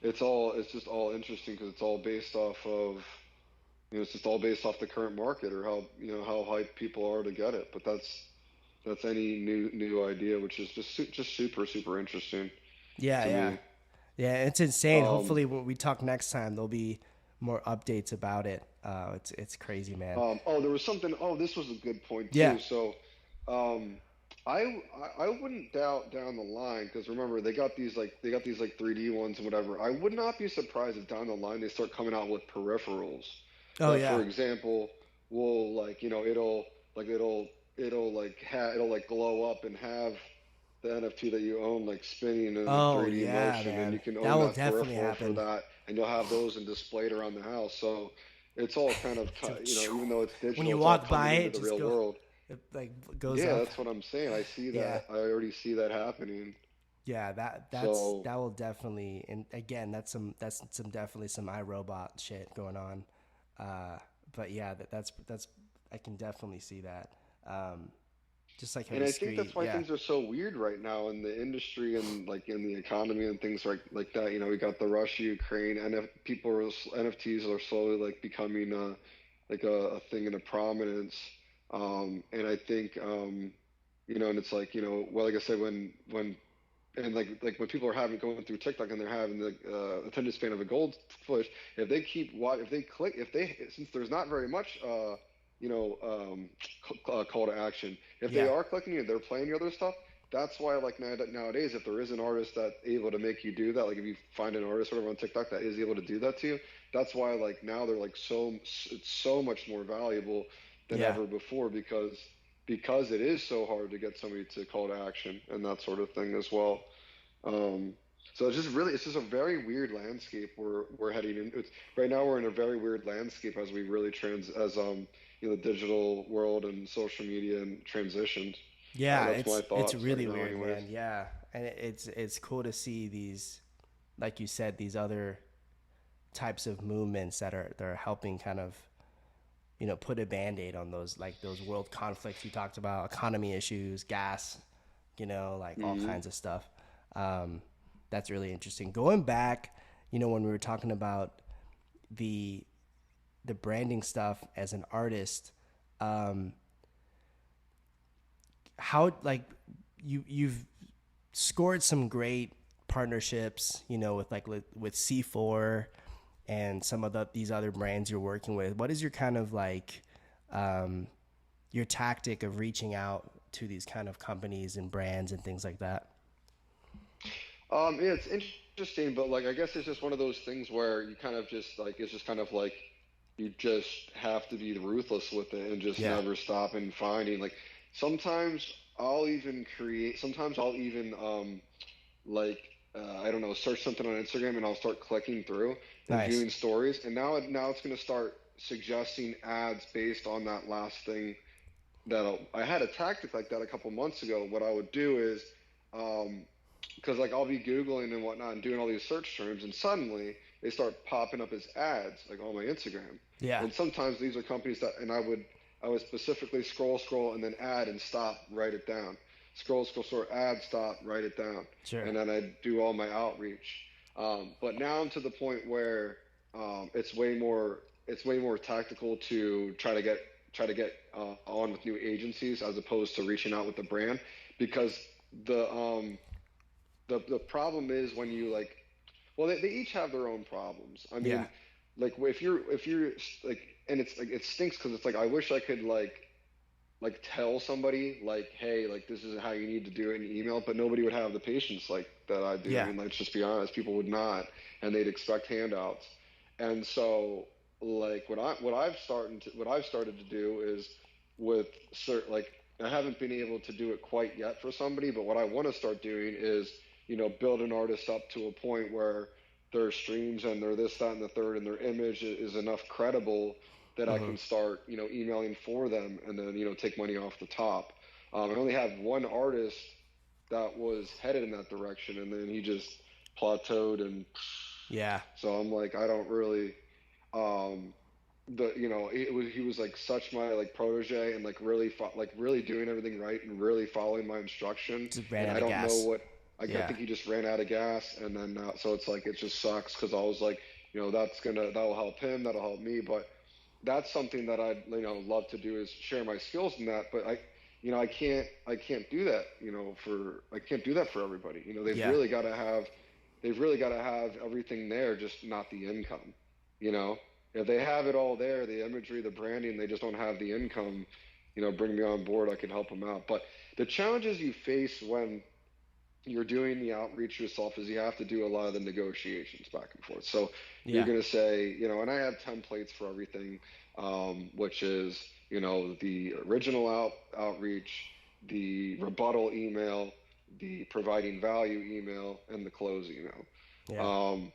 it's all. It's just all interesting because it's all based off of. It's just all based off the current market or how how hyped people are to get it. But that's any new idea, which is just super interesting yeah, to yeah, me. yeah. It's insane. Um, Hopefully, when we talk next time, there'll be more updates about it. It's crazy, man. oh, there was something. Oh, this was a good point Yeah. too. So, um, I wouldn't doubt down the line because remember they got these like 3D ones and whatever. I would not be surprised if down the line they start coming out with peripherals Oh that, yeah. for example, will like like it'll like glow up and have the NFT that you own like spinning in a Oh 3D yeah, motion, and you man. can That own will that definitely peripheral for happen. that, and you'll have those and displayed around the house. So it's all kind of So, even though it's when digital, you it's all walk by coming into it, the just real go. world. It like goes Yeah, up. that's what I'm saying. I see Yeah. that. I already see that happening. Yeah, So that will definitely, and again, that's some definitely some iRobot shit going on. But yeah, that's I can definitely see that. Um, just like how And you I think screen, that's why yeah, things are so weird right now in the industry and like in the economy and things like that. We got the Russia, Ukraine, and NFTs are slowly like becoming like a thing in a prominence. And I think and it's like well, like I said, when and like when people are having going through TikTok and they're having the attention span of a goldfish, if they keep if they click, if they since there's not very much you know um, call to action, if they yeah, are clicking and they're playing the other stuff, that's why like nowadays, if there is an artist that able to make you do that, like if you find an artist or whatever on TikTok that is able to do that to you, that's why like now they're like it's so much more valuable than Yeah. ever before because it is so hard to get somebody to call to action and that sort of thing as well. Um, so it's just a very weird landscape we're heading in. Right now we're in a very weird landscape as we really the digital world and social media and transitioned. Yeah, That's my it's thoughts right really now, weird, anyways. man. Yeah, and it's cool to see these, like you said, these other types of movements that are helping kind of put a band-aid on those, like those world conflicts you talked about, economy issues, gas, like all Hmm. kinds of stuff. Um, that's really interesting. Going back, when we were talking about the the branding stuff as an artist, um, how like you've scored some great partnerships, with like with C4 and some of these other brands you're working with. What is your kind of like um, your tactic of reaching out to these kind of companies and brands and things like that? Yeah, it's interesting, but like I guess it's just one of those things where you kind of just like it's just kind of like you just have to be ruthless with it and just Yeah. never stop and finding like sometimes sometimes I'll even like I don't know, search something on Instagram and I'll start clicking through and Nice. viewing stories, and now it's going to start suggesting ads based on that last thing I had a tactic like that a couple months ago. What I would do is, um, because like I'll be googling and whatnot and doing all these search terms, and suddenly they start popping up as ads like on my Instagram. Yeah. And sometimes these are companies that, and I would specifically scroll and then add and stop, write it down, scroll, add, stop, write it down, Sure. and then I do all my outreach. But now I'm to the point where it's way more tactical to try to get on with new agencies as opposed to reaching out with the brand because the the problem is when you like well they each have their own problems. I Yeah. mean, like if you're like and it's like it stinks because it's like I wish I could like tell somebody like hey like this is how you need to do it in email, but nobody would have the patience like that I do. I Yeah. mean, let's just be honest, people would not, and they'd expect handouts. And so like what I've started to do is with certain like I haven't been able to do it quite yet for somebody, but what I want to start doing is build an artist up to a point where their streams and their this that and the third and their image is enough credible that I Hmm. can start, emailing for them and then, take money off the top. I only have one artist that was headed in that direction, and then he just plateaued, and Yeah. so I'm like, I don't really, um, he was like such my like protege and like like really doing everything right and really following my instruction, Just ran and out I of don't know gas. what I Yeah. think he just ran out of gas, and then so it's like it just sucks because I was like, that'll help him, that'll help me, but that's something that I'd love to do is share my skills in that, but I can't do that for I can't do that for everybody. Yeah. They've really got to have everything there, just not the income. You know, if they have it all there, the imagery, the branding, they just don't have the income. Bring me on board. I can help them out. But the challenges you face when you're doing the outreach yourself is you have to do a lot of the negotiations back and forth. So you're Yeah. going to say, and I have templates for everything, which is, the original outreach, the rebuttal email, the providing value email, and the close email. Yeah. Um,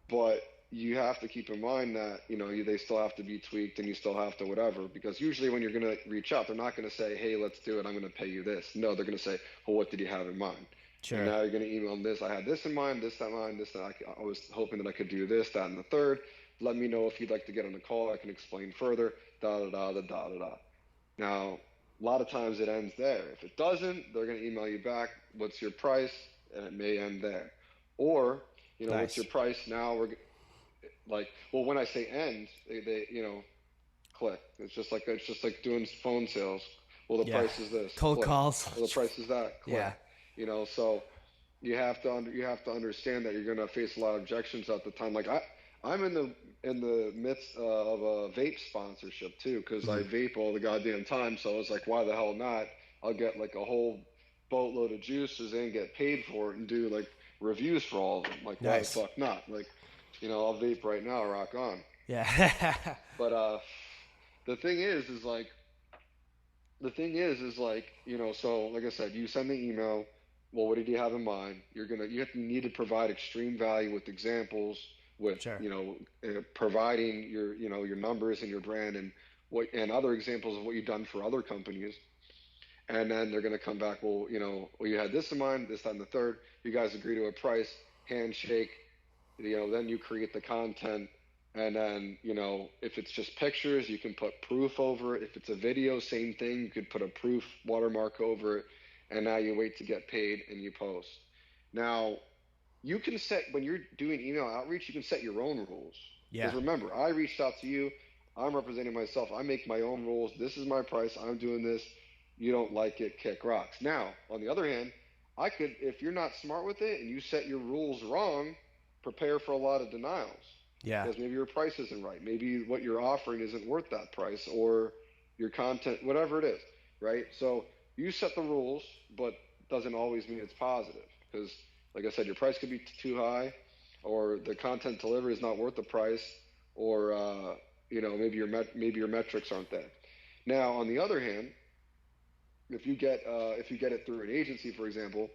but you have to keep in mind that they still have to be tweaked and you still have to whatever, because usually when you're going to reach out they're not going to say hey let's do it, I'm going to pay you this. No, they're going to say well what did you have in mind, and Sure. now you're going to email them this, I had this in mind, this that in mind, this that I was hoping that I could do this that and the third, let me know if you'd like to get on a call, I can explain further, da. Now a lot of times it ends there. If it doesn't, they're going to email you back what's your price, and it may end there. Or what's your Nice. price now, we're like well when I say end they click. It's just like doing phone sales. Well the Yeah. price is this, Cold click. calls. Well the price is that, click. Yeah. So you have to understand that you're going to face a lot of objections at the time. Like I'm in the midst of a vape sponsorship too, because I Hmm. vape all the goddamn time, so I was like why the hell not. I'll get like a whole boatload of juices and get paid for it and do like reviews for all of them. Like, why the Nice. fuck not? Like, I'll vape right now, rock on. Yeah. But the thing is like so like I said, you send the email. Well, what did you have in mind? You need to provide extreme value with examples, with Sure. providing your numbers and your brand and what and other examples of what you've done for other companies. And then they're going to come back. Well, you had this in mind, this, that, and the third. You guys agree to a price, handshake. Then you create the content, and then if it's just pictures, you can put proof over it. If it's a video, same thing. You could put a proof watermark over it, and now you wait to get paid and you post. Now, you can set when you're doing email outreach, you can set your own rules. Yeah. Because remember, I reached out to you. I'm representing myself. I make my own rules. This is my price. I'm doing this. You don't like it, kick rocks. Now, on the other hand, I could, if you're not smart with it and you set your rules wrong, prepare for a lot of denials. Yeah. Because maybe your price isn't right. Maybe what you're offering isn't worth that price, or your content, whatever it is, right? So you set the rules, but doesn't always mean it's positive. Because, like I said, your price could be too high, or the content delivered is not worth the price, or maybe your metrics aren't there. Now, on the other hand, if you get it through an agency, for example,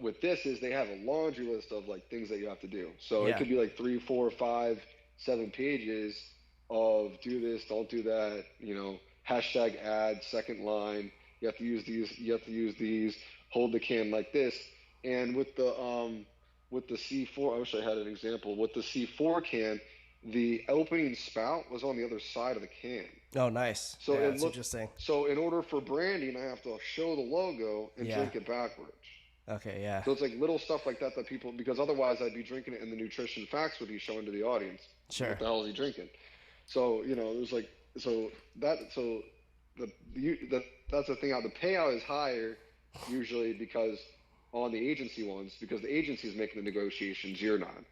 with this is they have a laundry list of like things that you have to do. So it Yeah. could be like 3, 4, 5, 7 pages of do this, don't do that. Hashtag ad, second line. You have to use these. You have to use these. Hold the can like this. And with the C4, I wish I had an example. With the C4 can, the opening spout was on the other side of the can. Oh, nice. So Yeah, it that's looked interesting. so in order for branding, I have to show the logo and Yeah. drink it backwards. Okay. Yeah. So it's like little stuff like that people, because otherwise I'd be drinking it and the nutrition facts would be shown to the audience. What Sure. the hell is he drinking? So it was like so the you the that's the thing. How the payout is higher usually because on the agency ones, because the agency is making the negotiations, you're not.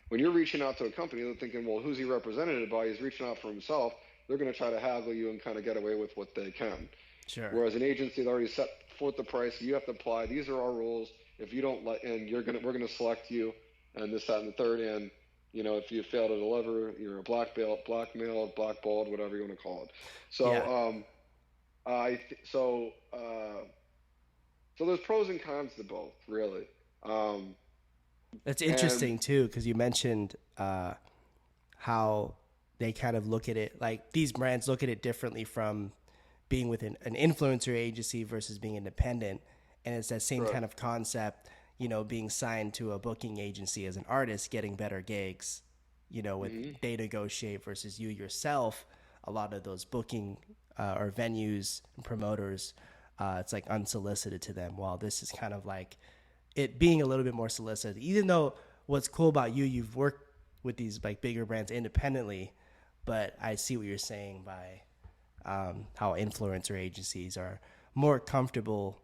When you're reaching out to a company, they're thinking, well, who's he represented by? He's reaching out for himself. They're going to try to haggle you and kind of get away with what they can. Sure. Whereas an agency that already set forth the price, you have to apply. These are our rules. If you don't like, and we're gonna select you, and this, that, and the third. And if you fail to deliver, you're a blackmailed, blackballed, whatever you want to call it. So, Yeah. I th- so there's pros and cons to both, really. Um, It's and interesting too because you mentioned how they kind of look at it like these brands look at it differently from being with an influencer agency versus being independent, and it's that same right. kind of concept. Being signed to a booking agency as an artist, getting better gigs. With Mm-hmm. they negotiate versus you yourself. A lot of those booking or venues and promoters, it's like unsolicited to them. While this is kind of like it being a little bit more solicited. Even though what's cool about you've worked with these like bigger brands independently, but I see what you're saying by how influencer agencies are more comfortable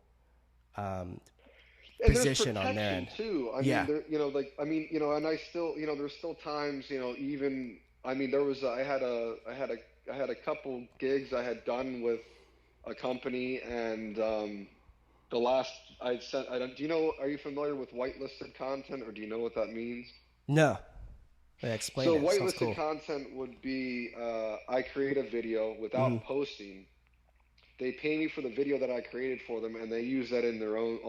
And there's position on their protection end. too. I mean, Yeah. there, and I still, there's still times, even, I mean, there was, I had a couple gigs I had done with a company, and the last I sent, I don't, do you know, are you familiar with whitelisted content, or do you know what that means? No. Yeah, explain So it. Sounds whitelisted cool. content would be, I create a video Hmm. without posting. They pay me for the video that I created for them, and they use that on their own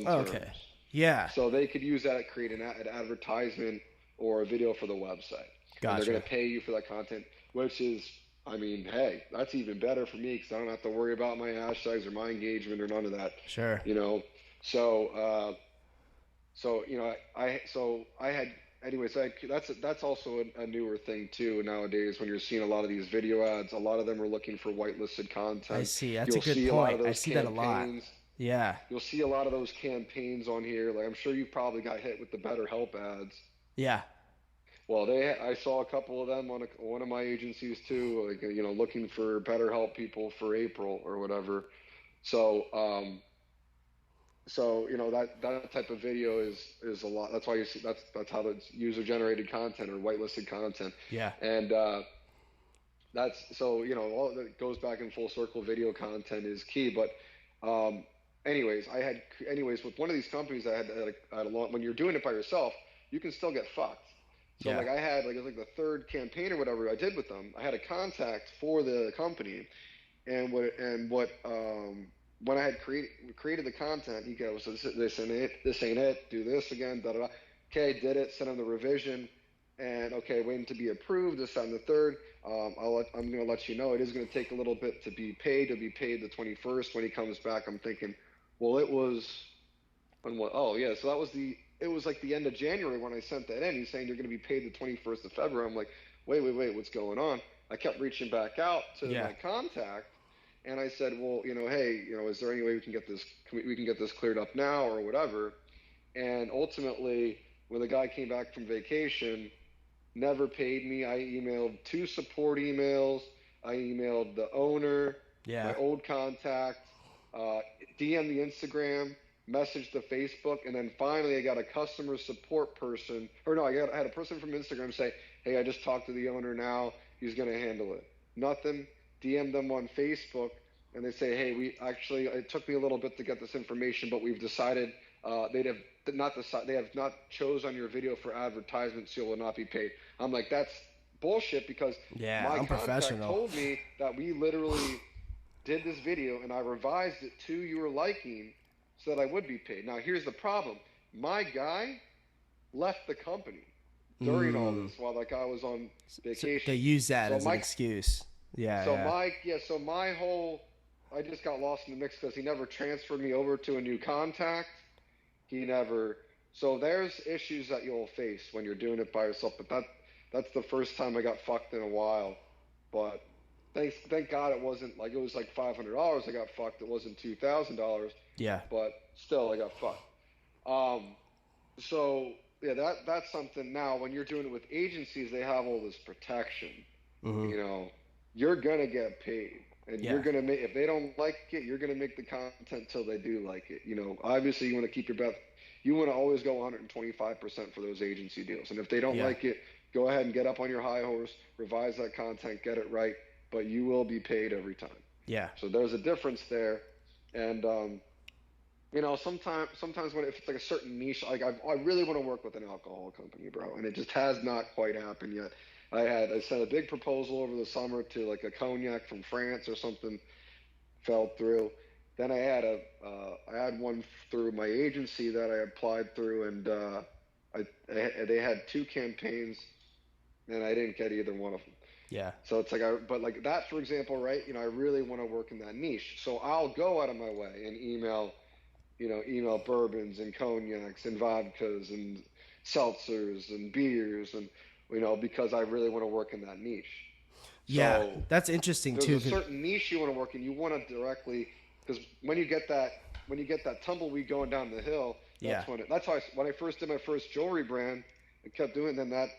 Oh, okay. terms. Yeah. So they could use that to create an advertisement or a video for the website, and they're going Gotcha. to pay you for that content, which is, I mean, hey, that's even better for me because I don't have to worry about my hashtags or my engagement or none of that, Sure. you know. So, I had anyways. That's also a newer thing too nowadays. When you're seeing a lot of these video ads, a lot of them are looking for whitelisted I content. see. That's a You'll good see a lot of point. I those see that a lot. campaigns Yeah. You'll see a lot of those campaigns on here. Like I'm sure you probably got hit with the BetterHelp ads. Yeah. Well, I saw a couple of them on one of my agencies too. Like looking for BetterHelp people for April or whatever. So that type of video is a lot. That's why you see that's how it's user generated content or whitelisted content, Yeah. and that's so all that goes back in full circle. Video content is key, but anyways, with one of these companies I had a long, when you're doing it by yourself, you can still get fucked. So Yeah. like I had like it was like the third campaign or whatever I did with them. I had a contact for the company, and what when I had created the content, he goes, this ain't it, do this again, da da da. Okay, did it, sent him the revision, and okay, waiting to be approved, this, that, and the third. I'm going to let you know it is going to take a little bit to be paid. To be paid the 21st when he comes back. I'm thinking, well, it was on what? Oh yeah, so that was it was like the end of January when I sent that in. He's saying you're going to be paid the 21st of February. I'm like, wait, what's going on? I kept reaching back out to Yeah. my contact, and I said, well, hey, is there any way we can get this cleared up now or whatever? And ultimately, when the guy came back from vacation, never paid me. I emailed two support emails. I emailed the owner, my Yeah. old contact, uh, DM the Instagram, messaged the Facebook, and then finally I got a customer support person. Or no, I had a person from Instagram say, "Hey, I just talked to the owner now. He's going to handle it." Nothing. DM them on Facebook, and they say, "Hey, we actually it took me a little bit to get this information, but we've decided they'd have not decide they have not chose on your video for advertisement, so you will not be paid." I'm like, that's bullshit because Yeah. my contact Unprofessional. told me that we literally did this video and I revised it to your liking so that I would be paid. Now, here's the problem. My guy left the company during all Mm. this while that guy was on So they vacation. use that So as an my excuse. Yeah. so Yeah. my yeah, so my whole I just got lost in the mix because he never transferred me over to a new contact. He never. So there's issues that you'll face when you're doing it by yourself. But that's the first time I got fucked in a while. But thank God it wasn't like it was like $500 I got fucked. It wasn't $2,000, Yeah. but still I got fucked. Um, so yeah, that's something. Now when you're doing it with agencies, they have all this protection. Mm-hmm. You know, you're gonna get paid, and you're Yeah. gonna make. If they don't like it, you're gonna make the content till they do like it. Obviously you want to keep your best. You want to always go 125% for those agency deals, and if they don't Yeah. like it, go ahead and get up on your high horse, revise that content, get it right, but you will be paid every time. Yeah. So there's a difference there, and sometimes when if it's like a certain niche, like I really want to work with an alcohol company, bro, and it just has not quite happened yet. I sent a big proposal over the summer to like a cognac from France or something, fell through. Then I had one through my agency that I applied through, and they had two campaigns, and I didn't get either one of them. Yeah. So it's like but like that for example, right? I really want to work in that niche, so I'll go out of my way and email bourbons and cognacs and vodkas and seltzers and beers and because I really want to work in that niche. Yeah. So That's interesting there's too. a certain niche you want to work in. You want to directly because when you get that tumbleweed going down the hill, Yeah. that's how when I first did my first jewelry brand, I kept doing it, then that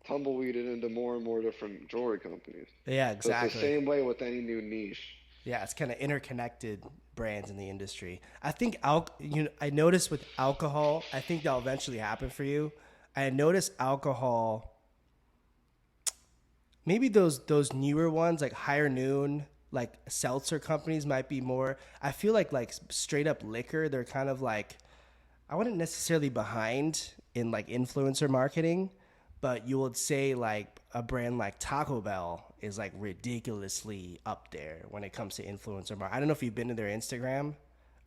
tumbleweeded into more and more different jewelry companies. Yeah. So it's the Exactly. same way with any new niche. Yeah, it's kind of interconnected brands in the industry. I think I noticed with alcohol, I think that'll eventually happen for you. I noticed alcohol, maybe those newer ones like Higher Noon, like seltzer companies might be more. I feel like straight up liquor, they're kind of like I wouldn't necessarily behind in like influencer marketing, but you would say like a brand like Taco Bell is like ridiculously up there when it comes to influencer marketing. I don't know if you've been to their Instagram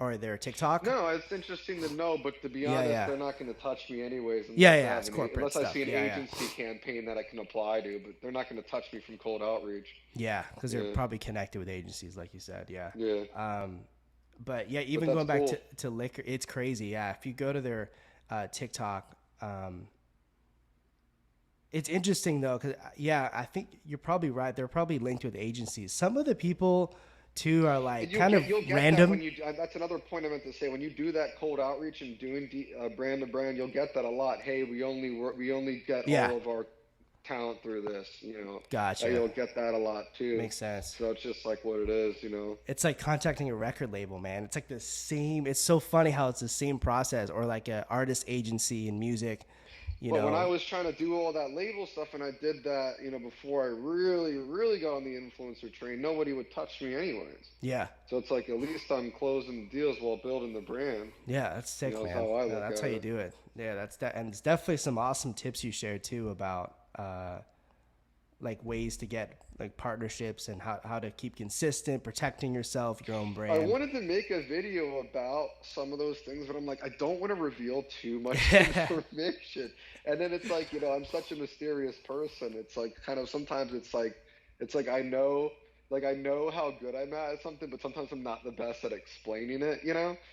or their TikTok. No, it's interesting to know, but to be Yeah, honest, yeah. they're not going to touch me anyways Yeah, yeah, it's corporate unless I stuff. see an Yeah, yeah. agency campaign that I can apply to. But they're not going to touch me from cold outreach. Yeah, because they're Yeah, probably connected with agencies, like you said. Yeah. yeah, But yeah, but even that's going back cool. to liquor, it's crazy. Yeah. If you go to their TikTok, it's interesting though, because yeah, I think you're probably right. They're probably linked with agencies. Some of the people too are And like kind of you'll get that when random. you. That's another point I meant to say. When you do that cold outreach and doing brand to brand, you'll get that a lot. Hey, we only get Yeah, all of our talent through this. gotcha. You'll get that a lot too. Makes sense. So it's just like what it is. It's like contacting a record label, man. It's like the same. It's so funny how it's the same process, or like a artist agency in music. you But when I know. was trying to do all that label stuff, and I did that, before I really got on the influencer train, nobody would touch me anyways. Yeah. So it's like at least I'm closing deals while building the brand. Yeah, that's sick, Is man. how I Yeah, look that's at how you it. do it. Yeah, and it's definitely some awesome tips you shared too about like ways to get like partnerships and how to keep consistent, protecting yourself, your own I brand. wanted to make a video about some of those things, but I'm like, I don't want to reveal too much information. And then it's like, I'm such a mysterious person. It's like kind of sometimes it's like I know how good I'm at something, but sometimes I'm not the best at explaining it.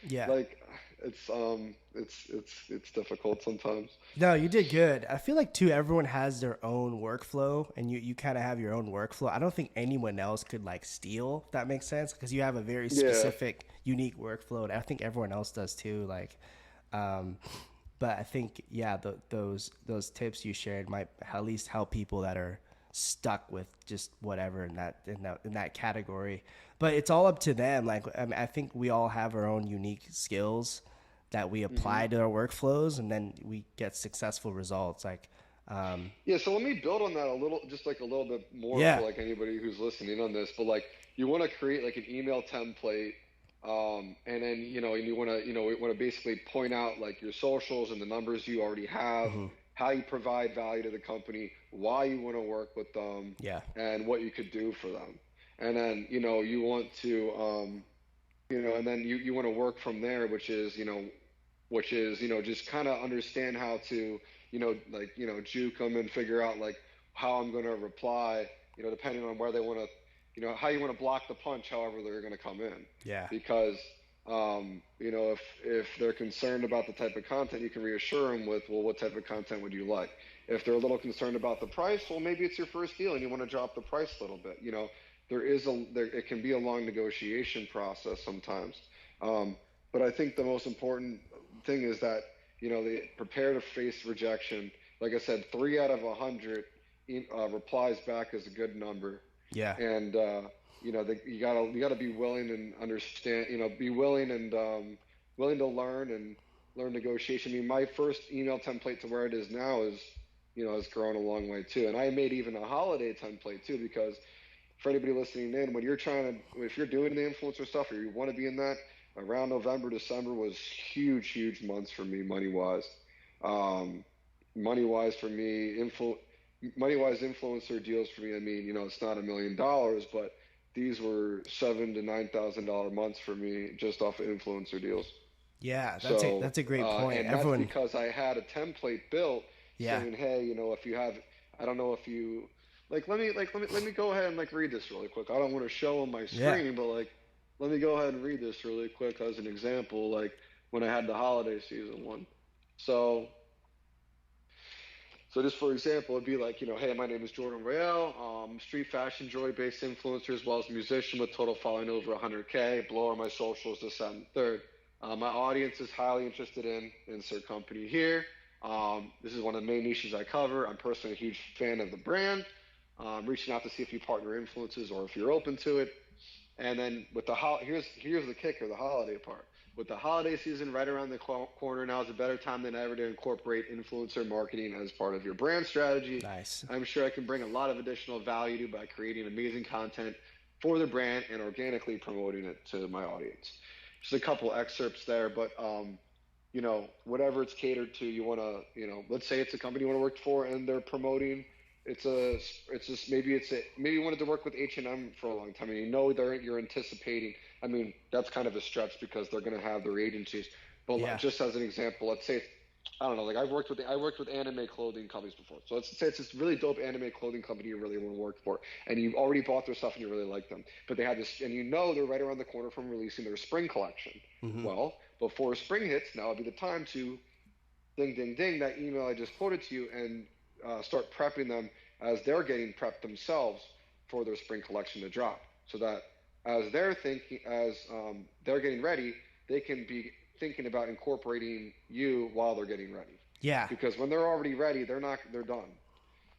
Yeah. Like it's difficult sometimes. No, you did good. I feel like too everyone has their own workflow and you kind of have your own workflow. I don't think anyone else could like steal, if that makes sense, because you have a very Yeah. specific, unique workflow and I think everyone else does too. Like um but I think yeah, those tips you shared might at least help people that are stuck with just whatever in that category. But it's all up to them. Like I mean, I think we all have our own unique skills that we Hmm. apply to our workflows, and then we get successful results. Like, Yeah, so let me build on that a little, just like a little bit more for yeah, like anybody who's listening on this. But like, you want to create like an email template, and then and you want to basically point out like your socials and the numbers you already have, hmm, how you provide value to the company, why you want to work with them, yeah, and what you could do for them. And then you want to and then you want to work from there, which is just kind of understand how to like juke them and figure out like how I'm going to reply, depending on where they want to, how you want to block the punch, however they're going to come in. yeah, Because if they're concerned about the type of content, you can reassure them with, well, what type of content would you like? If they're a little concerned about the price, well, maybe it's your first deal and you want to drop the price a little bit. It can be a long negotiation process sometimes. um, but I think the most important thing is that they prepare to face rejection. Like I said, 3 out of 100 replies back is a good number, yeah, and you gotta be willing and understand. Be willing and willing to learn and learn negotiation. I mean, my first email template to where it is now is has grown a long way too. And I made even a holiday template too, because for anybody listening in, when you're if you're doing the influencer stuff or you want to be in that, around November, December was huge, huge months for me money wise. Um, money wise for me, money wise influencer deals for me. I mean, it's not $1 million, but these were $7,000 to $9,000 months for me just off of influencer deals. yeah. So, That's a great point. and that's Everyone, because I had a template built yeah, saying, hey, if you have, I don't know if you, let me go ahead and like read this really quick. I don't want to show on my yeah, screen, but like, let me go ahead and read this really quick as an example. Like when I had the holiday season one. So, so just for example, it'd be like, hey, my name is Jordan Royale, street fashion jewelry based influencer as well as musician with total following over 100K. Below are my socials, this, that, and third. My audience is highly interested in insert company here. This is one of the main niches I cover. I'm personally a huge fan of the brand. Reaching out to see if you partner influencers or if you're open to it. And then with here's the kicker, the holiday part. With the holiday season right around the corner, now is a better time than ever to incorporate influencer marketing as part of your brand strategy. nice. I'm sure I can bring a lot of additional value to by creating amazing content for the brand and organically promoting it to my audience. Just a couple excerpts there, but whatever it's catered to, you want to, let's say it's a company you want to work for and they're promoting. It's just maybe you wanted to work with H&M for a long time and you're anticipating. I mean, that's kind of a stretch because they're going to have their agencies. But Yeah, just as an example, let's say I don't know, like I worked with anime clothing companies before. So let's say it's this really dope anime clothing company you really want to work for, and you've already bought their stuff and you really like them. But they have this, and they're right around the corner from releasing their spring collection. hmm, Well, before spring hits, now would be the time to ding, ding, ding, that email I just quoted to you, and start prepping them as they're getting prepped themselves for their spring collection to drop, so that as they're getting ready, they can be thinking about incorporating you while they're getting ready. yeah, Because when they're already ready, they're done.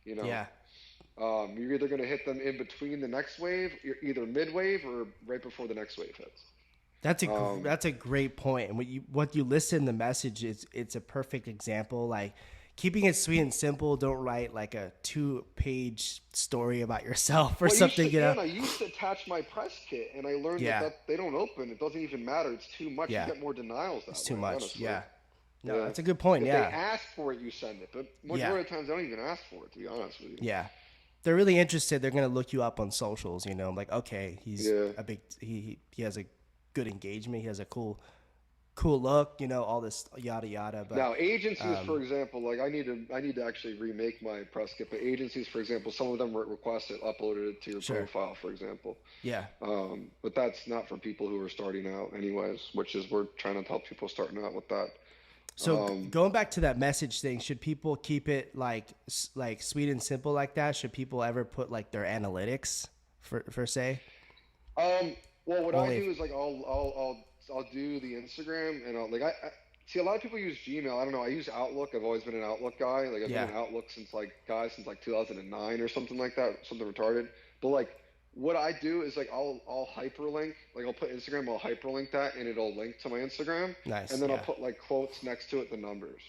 You know, yeah. you're either going to hit them in between the next wave, you're either mid wave or right before the next wave hits. That's a great point. And what you listed in the message is it's a perfect example. Like keeping it sweet and simple. Don't write like a 2-page story about yourself or Well, you something, should, you yeah. know? And I used to attach my press kit, and I learned Yeah. that they don't open. It doesn't even matter. It's too much. You Yeah. get more denials It's that too way, much. honestly. Yeah. No, Yeah. that's a good point. If they Yeah. ask for it, you send it. But Yeah. majority of the times, they don't even ask for it. To be honest with you. Yeah. They're really interested. They're gonna look you up on socials. Like, okay, Yeah. he has a good engagement. He has a cool look. All this yada yada. But Now, agencies, for um, example, like I need to actually remake my press kit. But agencies, for example, some of them request it uploaded to your sure. profile, for example. Yeah. But that's not for people who are starting out, anyways. Which is we're trying to help people starting out with that. So Um, going back to that message thing, should people keep it like sweet and simple like that? Should people ever put like their analytics for say Um, well, what I only? do is like I'll do the Instagram and I'll like I see a lot of people use Gmail. I don't know. I use Outlook. I've always been an Outlook guy. Like I've been Yeah. an Outlook since like 2009 or something like that, something retarded. But like what I do is like I'll hyperlink. Like I'll put Instagram. I'll hyperlink that and it'll link to my Instagram. And Nice. then I'll Yeah. put like quotes next to it, the numbers.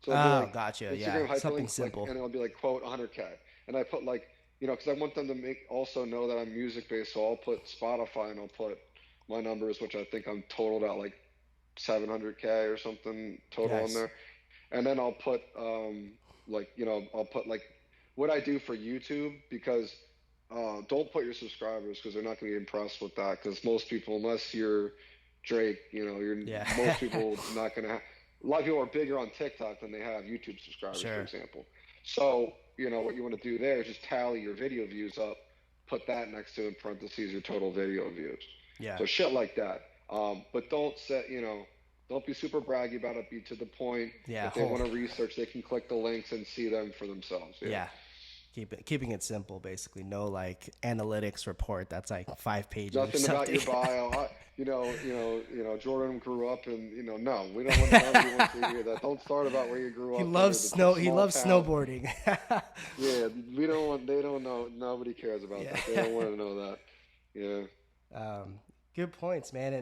So it'll be Oh, like gotcha. Yeah. Instagram Something hyperlink like, simple. and it'll be like quote 100K. And I put like because I want them to make also know that I'm music based. So I'll put Spotify and I'll put my numbers, which I think I'm totaled at like 700K or something total on Nice. there. And then I'll put like I'll put like what I do for YouTube because don't put your subscribers because they're not going to be impressed with that because most people unless you're Drake, you're Yeah. most people not going to have a lot of people are bigger on TikTok than they have YouTube subscribers, for Sure. example. So, what you want to do there is just tally your video views up, put that next to in parentheses your total video views. Yeah. So shit like that. But don't be super braggy about it. Be to the point. Yeah. If they want to research, they can click the links and see them for themselves. Yeah. Yeah. Keeping it simple, basically. No like analytics report that's like 5 pages or Nothing about something. your bio. Jordan grew up in, no, we don't want nobody wants to hear that. Don't start about where you grew He up loves in snow. a He small loves town. snowboarding. Yeah, they don't know, nobody cares about Yeah. that. They don't want to know that. Yeah. Good points, man.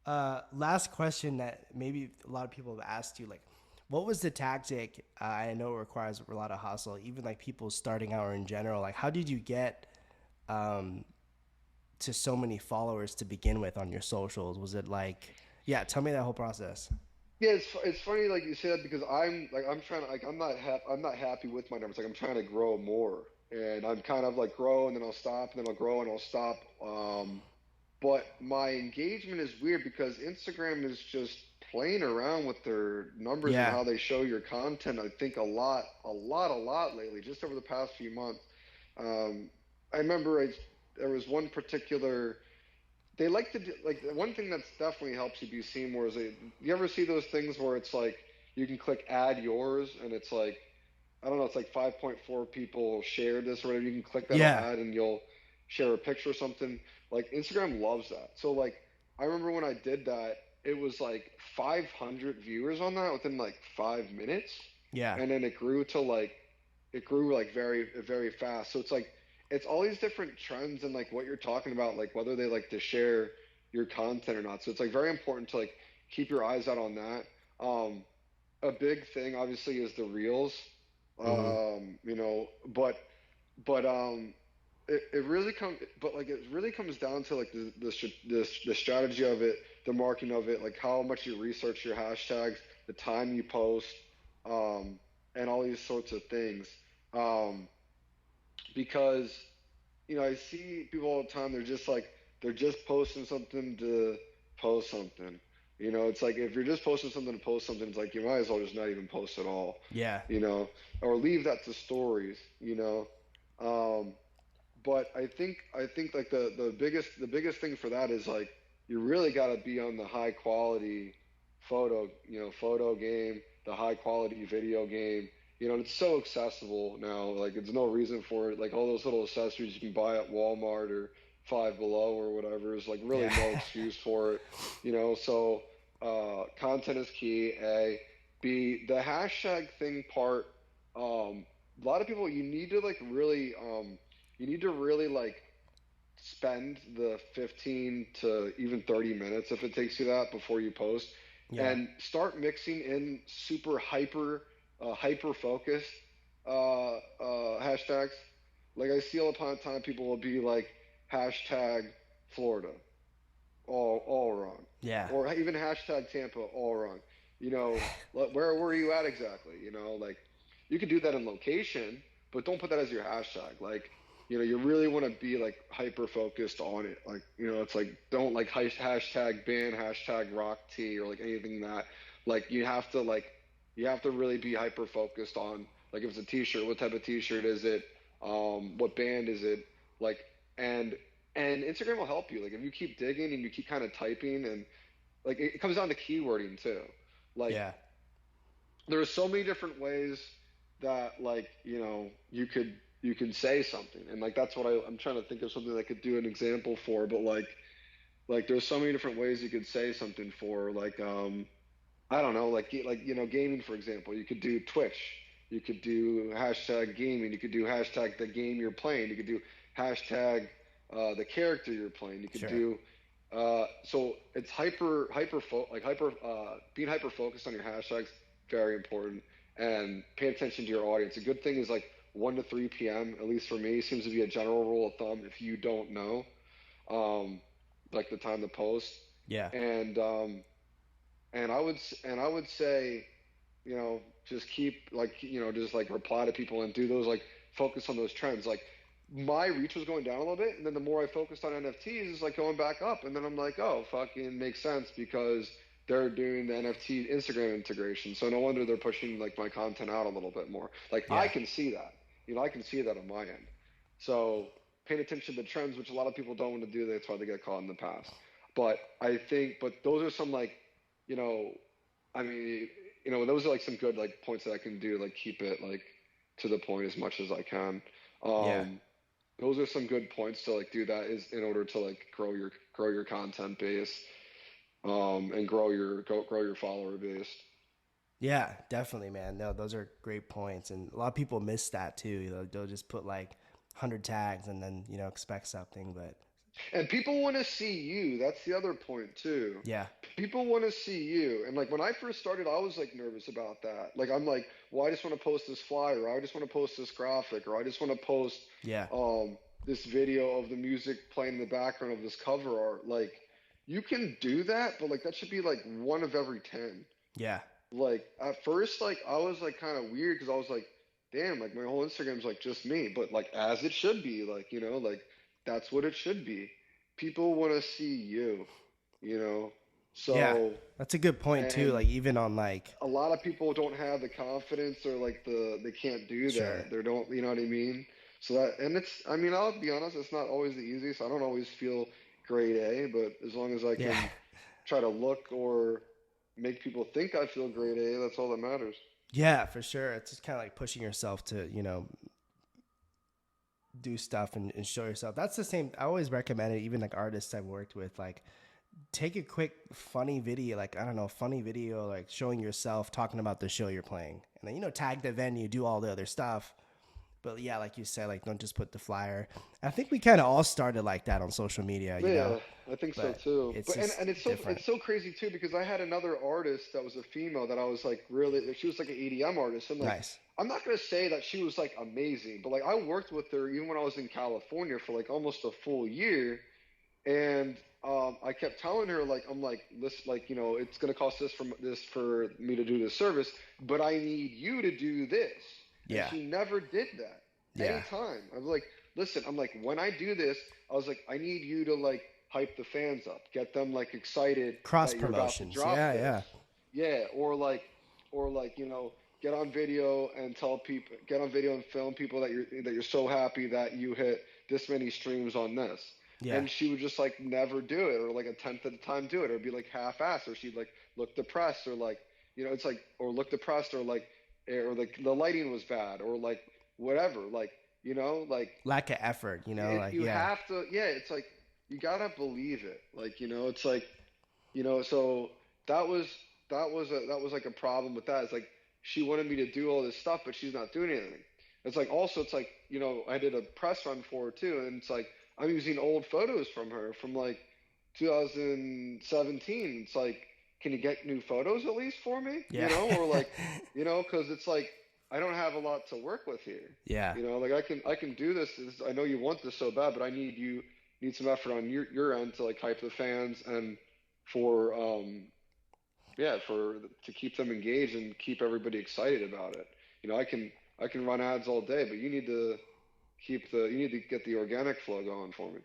And last question that maybe a lot of people have asked you, like, what was the tactic? I know it requires a lot of hustle, even like people starting out or in general. Like, how did you get um, to so many followers to begin with on your socials? Was it like, yeah, tell me that whole process. Yeah, it's funny like you say that because I'm trying to like I'm not happy with my numbers like I'm trying to grow more and I'm kind of like grow and then I'll stop and then I'll grow and I'll stop but my engagement is weird because Instagram is just playing around with their numbers and Yeah. how they show your content I think a lot lately just over the past few months um, I remember there was one particular they like to do like one thing that's definitely helps you be seen more is you ever see those things where it's like you can click add yours and it's like I don't know it's like 5.4 people shared this or whatever you can click that I'll Yeah. add and you'll share a picture or something like Instagram loves that so like I remember when I did that it was like 500 viewers on that within like 5 minutes Yeah. and then it grew like very very fast so it's all these different trends and like what you're talking about, like whether they like to share your content or not. So it's like very important to like keep your eyes out on that. A big thing obviously is the reels. Hmm. But it really comes but like it really comes down to like the strategy of it, the marketing of it, like how much you research your hashtags, the time you post, um, and all these sorts of things. Um, because I see people all the time. They're just posting something to post something. It's like if you're just posting something to post something, it's like you might as well just not even post at all. Yeah. You know, or leave that to stories. Um, but I think like the biggest thing for that is like you really got to be on the high quality photo game, the high quality video game. And it's so accessible now. Like, it's no reason for it. Like, all those little accessories you can buy at Walmart or Five Below or whatever is like really Yeah. no excuse for it. So content is key. A, B, the hashtag thing part. A lot of people you need to really like spend the 15 to even 30 minutes if it takes you that before you post Yeah. and start mixing in super hyper hyper focused hashtags. Like I see all the time people will be like hashtag Florida, all wrong, Yeah. or even hashtag Tampa, all wrong. You know, where were you at exactly? You know, like you could do that in location, but don't put that as your hashtag. Like, you know, you really want to be like hyper focused on it. Like, you know, it's like don't like hashtag ban, hashtag rock tea, or like anything that like you have to really be hyper focused on like if it's a t-shirt, what type of t-shirt is it? What band is it? Like, and and Instagram will help you. Like if you keep digging and you keep kind of typing and like it comes down to keywording too. Like Yeah. there are so many different ways that like you know you can say something and like that's what I'm trying to think of something that I could do an example for. But like there's so many different ways you could say something for like I don't know, like you know, gaming for example. You could do Twitch. You could do hashtag gaming. You could do hashtag the game you're playing. You could do hashtag the character you're playing. You could Sure. do so it's like hyper being hyper focused on your hashtags very important and pay attention to your audience. A good thing is like 1 to 3 p.m. at least for me seems to be a general rule of thumb if you don't know um, like the time to post Yeah. and and I would say, you know, just keep like you know just like reply to people and do those like focus on those trends. Like my reach was going down a little bit, and then the more I focused on NFTs, it's like going back up. And then I'm like, oh, fucking makes sense because they're doing the NFT Instagram integration. So no wonder they're pushing like my content out a little bit more. Like I Yeah. can see that, you know, I can see that on my end. So paying attention to trends, which a lot of people don't want to do, that's why they get caught in the past. But I think, but those are some like you know, I mean, you know, those are like some good like points that I can do, like keep it like to the point as much as I can. Yeah. Um, those are some good points to like do that is in order to like grow your content base, and grow your follower base. Yeah, definitely, man. No, those are great points, and a lot of people miss that too. You know, they'll just put like 100 tags and then expect something, but And people want to see you. That's the other point too. yeah, People want to see you. And like when I first started, I was like nervous about that. Like I'm like, well, I just want to post this flyer, or I just want to post this graphic, or I just want to post yeah, um this video of the music playing in the background of this cover art. Like you can do that, but like that should be like one of every 10. yeah, Like at first, like I was like kind of weird because I was like, damn, like my whole Instagram's like just me, but like as it should be, like you know, like that's what it should be. People want to see you, you know. yeah. So That's a good point too. and Like even on like, a lot of people don't have the confidence or like they can't do sure, that. They don't, you know what I mean? So that and it's I mean I'll be honest, it's not always the easiest. I don't always feel grade A, but as long as I yeah, can try to look or make people think I feel grade A, that's all that matters. yeah, for sure. It's just kind of like pushing yourself to do stuff and show yourself. That's the same. I always recommend it. Even like artists I've worked with, like take a quick funny video, like I don't know, funny video, like showing yourself talking about the show you're playing, and then tag the venue, do all the other stuff. But yeah, like you said, like don't just put the flyer. I think we kind of all started like that on social media, Yeah, I think so but too. it's But just and different. it's so crazy too because I had another artist that was a female that I was like really she was like an EDM artist and like Nice. I'm not gonna say that she was like amazing, but like I worked with her even when I was in California for like almost a full year, and I kept telling her like I'm like this like you know it's gonna cost this for me to do this service, but I need you to do this, and Yeah. she never did that. Yeah. Anytime I was like, listen, I'm like when I do this, I was like I need you to like hype the fans up, get them like excited Cross that you're about to promotions. drop Yeah. this, Yeah. yeah, or like you know get on video and tell people get on video and film people that you're so happy that you hit this many streams on this, Yeah. and she would just like never do it or like a tenth of the time do it or be like half-assed or she'd like look depressed or like you know it's like or look depressed or like the lighting was bad or like whatever like you know like Lack of effort. Like you yeah. have to yeah it's like you gotta believe it like you know it's like you know so that was that was like a problem with that it's like she wanted me to do all this stuff but she's not doing anything. It's like also it's like you know I did a press run for her too and it's like I'm using old photos from her from like 2017. It's like can you get new photos at least for me, you Yeah. know, or like you know because it's like I don't have a lot to work with here. Yeah. You know, like I can do this. I know you want this so bad, but I need some effort on your end to like hype the fans and for yeah, for to keep them engaged and keep everybody excited about it. You know, I can run ads all day, but you need to you need to get the organic flow going for me.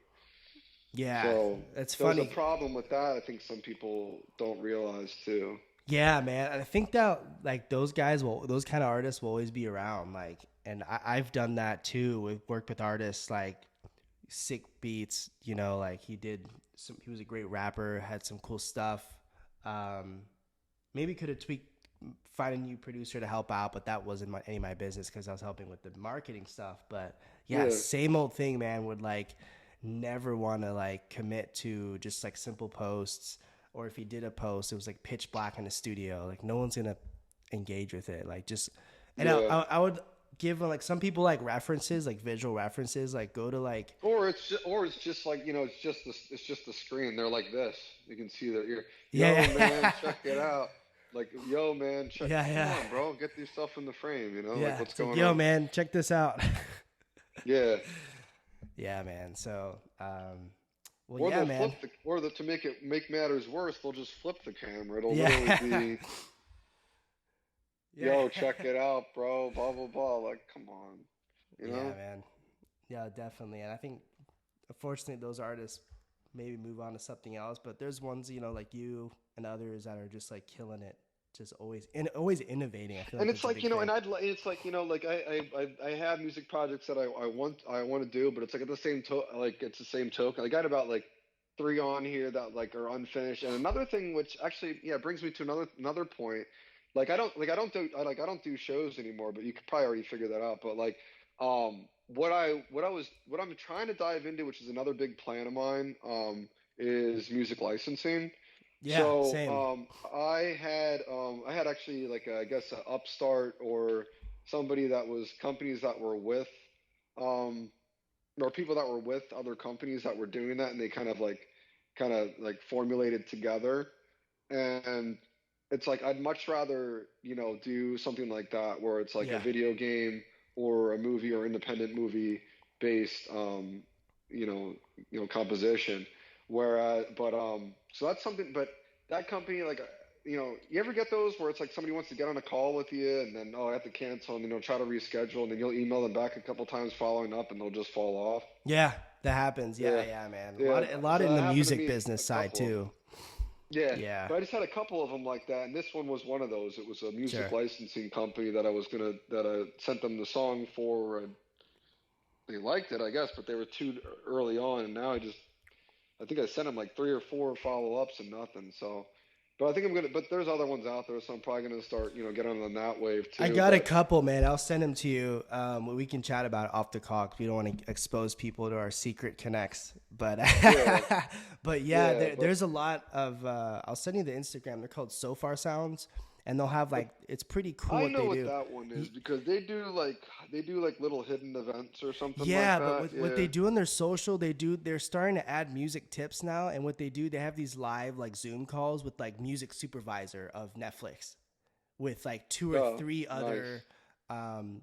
Yeah. So It's there's a funny. problem with that. I think some people don't realize too. Yeah, man. I think that like those guys will, those kind of artists will always be around. Like, and I've done that too. We've worked with artists like Sick Beats. You know, like he did some. He was a great rapper. Had some cool stuff. Um, Maybe could have tweaked, find a new producer to help out, but that wasn't any of my business because I was helping with the marketing stuff. But yeah, Yeah, same old thing, man. Would like never want to like commit to just like simple posts, or if he did a post, it was like pitch black in the studio. Like no one's gonna engage with it. Like just, and yeah. I would give like some people like references, like visual references, like go to like Or it's just like it's just the screen. They're like this. You can see their ear. Yo, yeah, man, yeah. check it out. Like, yo, man, check. Yeah, Come yeah. on, bro, get yourself in the frame. You know, like Yeah, what's it's like, going yo, on? man, check this out. Yeah. Yeah, man. So, well, yeah, man. Or the to make matters worse, they'll just flip the camera. It'll literally Yeah. be, Yeah. yo, check it out, bro. Blah blah blah. Like, come on, you Yeah, know? man. Yeah, definitely. And I think, unfortunately, those artists maybe move on to something else. But there's ones, you know, like you and others that are just like killing it, just always innovating. I feel like And it's that's a like, big you know, thing. and it's like, you know, like I have music projects that I want to do, but it's like at the same to like it's the same token. I got about like three on here that like are unfinished. And another thing, which actually, yeah, brings me to another point. I don't do shows anymore, but you could probably already figure that out. But like, what I'm trying to dive into, which is another big plan of mine, is music licensing. Yeah, So same. I had actually like I guess an upstart or somebody that was companies that were with um, or people that were with other companies that were doing that, and they kind of like formulated together. And it's like I'd much rather do something like that where it's like a Yeah. video game or a movie or independent movie based you know composition. Whereas, but so that's something. But that company, like you ever get those where it's like somebody wants to get on a call with you and then I have to cancel and then they'll try to reschedule and then you'll email them back a couple times following up and they'll just fall off. Yeah, that happens. Yeah, Yeah, yeah, man. yeah. A lot So in that the happened to music me business a side couple of them. too. Yeah, Yeah, but I just had a couple of them like that, and this one was one of those. It was a music sure. licensing company that I sent them the song for, and they liked it, I guess, but they were too early on, and now I think I sent them like three or four follow-ups and nothing. So, but I think I'm gonna, but there's other ones out there, so I'm probably gonna start, get on that wave I too. got a But couple, man. I'll send them to you. We can chat about it off the call 'cause we don't want to expose people to our secret connects. But yeah, but yeah, yeah, there's a lot of. I'll send you the Instagram. They're called So Far Sounds, and they'll have but like it's pretty cool I what know they what do. that one is Y- because they do like little hidden events or something like Yeah, but that. with what they Yeah. do in their social, they're starting to add music tips now, and what they do, they have these live like Zoom calls with like music supervisor of Netflix, with like two or Oh, three nice. other um,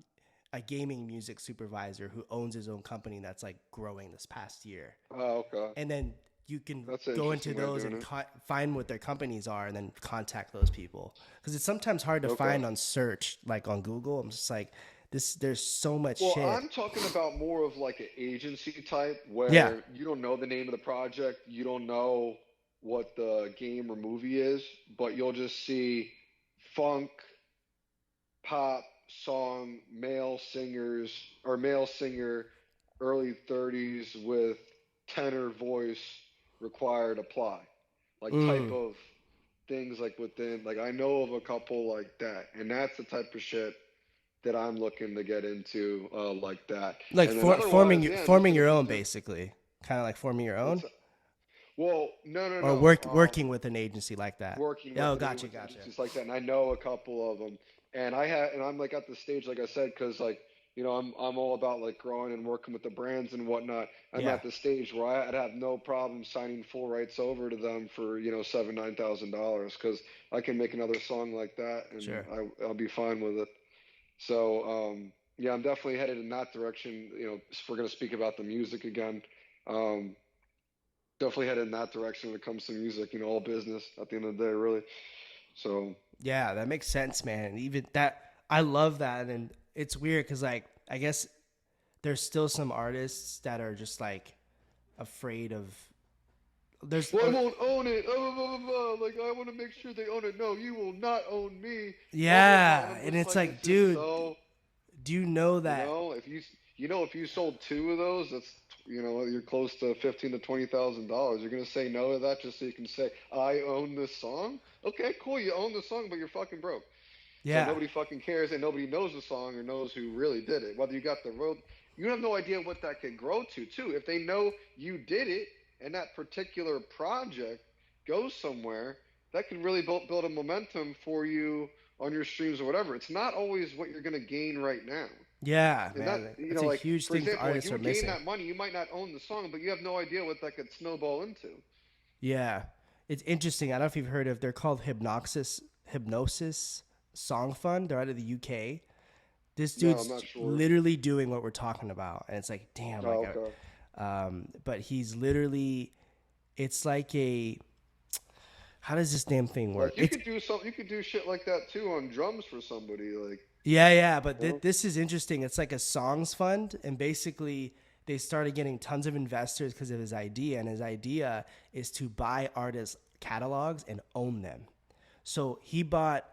a gaming music supervisor who owns his own company that's like growing this past year. Oh, okay. And then you can That's an go into interesting way of those doing and it. find what their companies are and then contact those people because it's sometimes hard to Okay. find on search like on Google. I'm just like this, there's so much Well, shit. I'm talking about more of like an agency type Yeah. where you don't know the name of the project, you don't know what the game or movie is, but you'll just see funk, pop, song, male singers or male singer, early 30s with tenor voice required apply. Like type Mm. of things like within like I know of a couple like that, and that's the type of shit that I'm looking to get into like that. Like And then otherwise, yeah, just forming gonna your be own basically, kind of like forming your own what's well, no, no, or no. working with an agency like that. Working Oh, with gotcha. agencies like that, and I know a couple of them. And I'm like at the stage, like I said, because like I'm all about like growing and working with the brands and whatnot. I'm Yeah, at the stage where I'd have no problem signing full rights over to them for $7,000-9,000 because I can make another song like that and sure. I'll be fine with it. So yeah, I'm definitely headed in that direction. If we're gonna speak about the music again, um, definitely headed in that direction when it comes to music. All business at the end of the day, really. So Yeah, that makes sense, man. And even that, I love that. And it's weird because, like, I guess there's still some artists that are just like afraid of. There's, well, I or, won't own it. Blah, blah, blah, blah. Like I want to make sure they own it. No, you will not own me. Blah blah blah. And yeah, I'm and just it's like, like, it's just dude, so. do you know You that? know, if you if you sold two of those, that's you're close to 15 to 20 thousand dollars. You're gonna say no to that just so you can say I own this song. Okay, cool. You own the song, but you're fucking broke. So Yeah, nobody fucking cares, and nobody knows the song or knows who really did it. Whether you got the road, you have no idea what that could grow to too. If they know you did it and that particular project goes somewhere, that could really build a momentum for you on your streams or whatever. It's not always what you're gonna gain right now. yeah, And that, man. That's a like, huge for thing example, like artists you are would gain missing. that money, you might not own the song, but you have no idea what that could snowball into. Yeah, it's interesting. I don't know if you've heard of. They're called Hypnosis Song Fund. They're out of the UK. This No, I'm dude's not sure. literally doing what we're talking about, and it's like, damn, like, Oh, okay. but he's literally, it's like a, how does this damn thing work? Like It's you could do shit like that too on drums for somebody. Like, yeah, but you know? this is interesting. It's like a songs fund, and basically they started getting tons of investors because of his idea, and his idea is to buy artists' catalogs and own them. So he bought,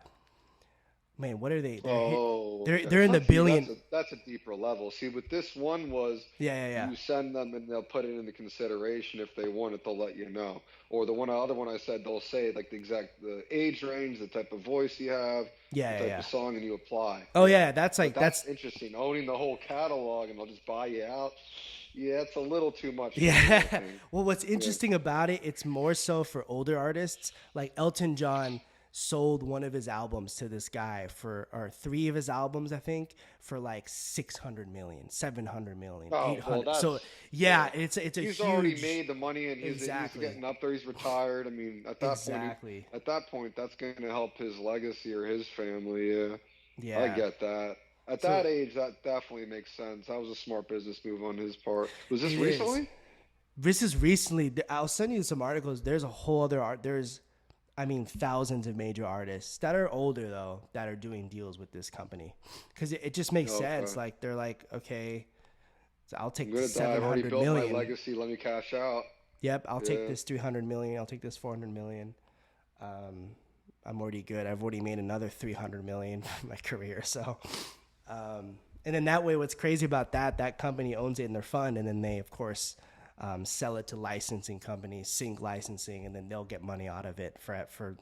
man, what are they? Oh, okay. They're in So the billion. that's a deeper level. See, with this one was Yeah. you send them and they'll put it into consideration. If they want it, they'll let you know. Or the other one I said, they'll say like the age range, the type of voice you have, the type Yeah. of song, and you apply. Oh Yeah. yeah, that's But like that's that's interesting. Owning the whole catalog and they'll just buy you out. Yeah, it's a little too much for me, I yeah. think. Well, what's Yeah. interesting about it, it's more so for older artists. Like Elton John sold one of his albums to this guy for, or three of his albums, I think, for like 600 million, 700 million, Oh well, 800. that's So yeah. yeah, it's a He's already huge, made the money and he's exactly, getting up there. He's retired. I mean, exactly. at that point, that's going to help his legacy or his family. Yeah, I Yeah. get that. At So that age, that definitely makes sense. That was a smart business move on his part. Was this it is. recently? This is recently. I'll send you some articles. There's a whole other art. There's, I mean, thousands of major artists that are older though that are doing deals with this company, because it just makes sense. Okay. Like they're like, okay, so I'll I'm take the gonna die. I've seven already hundred built my million. legacy. Let me cash out. Yep, I'll take Yeah. this 300 million. I'll take this 400 million. Um, I'm already good. I've already made another 300 million for my career. So, and then that way, what's crazy about that? That company owns it in their fund, and then they, of course, sell it to licensing companies, sync licensing, and then they'll get money out of it for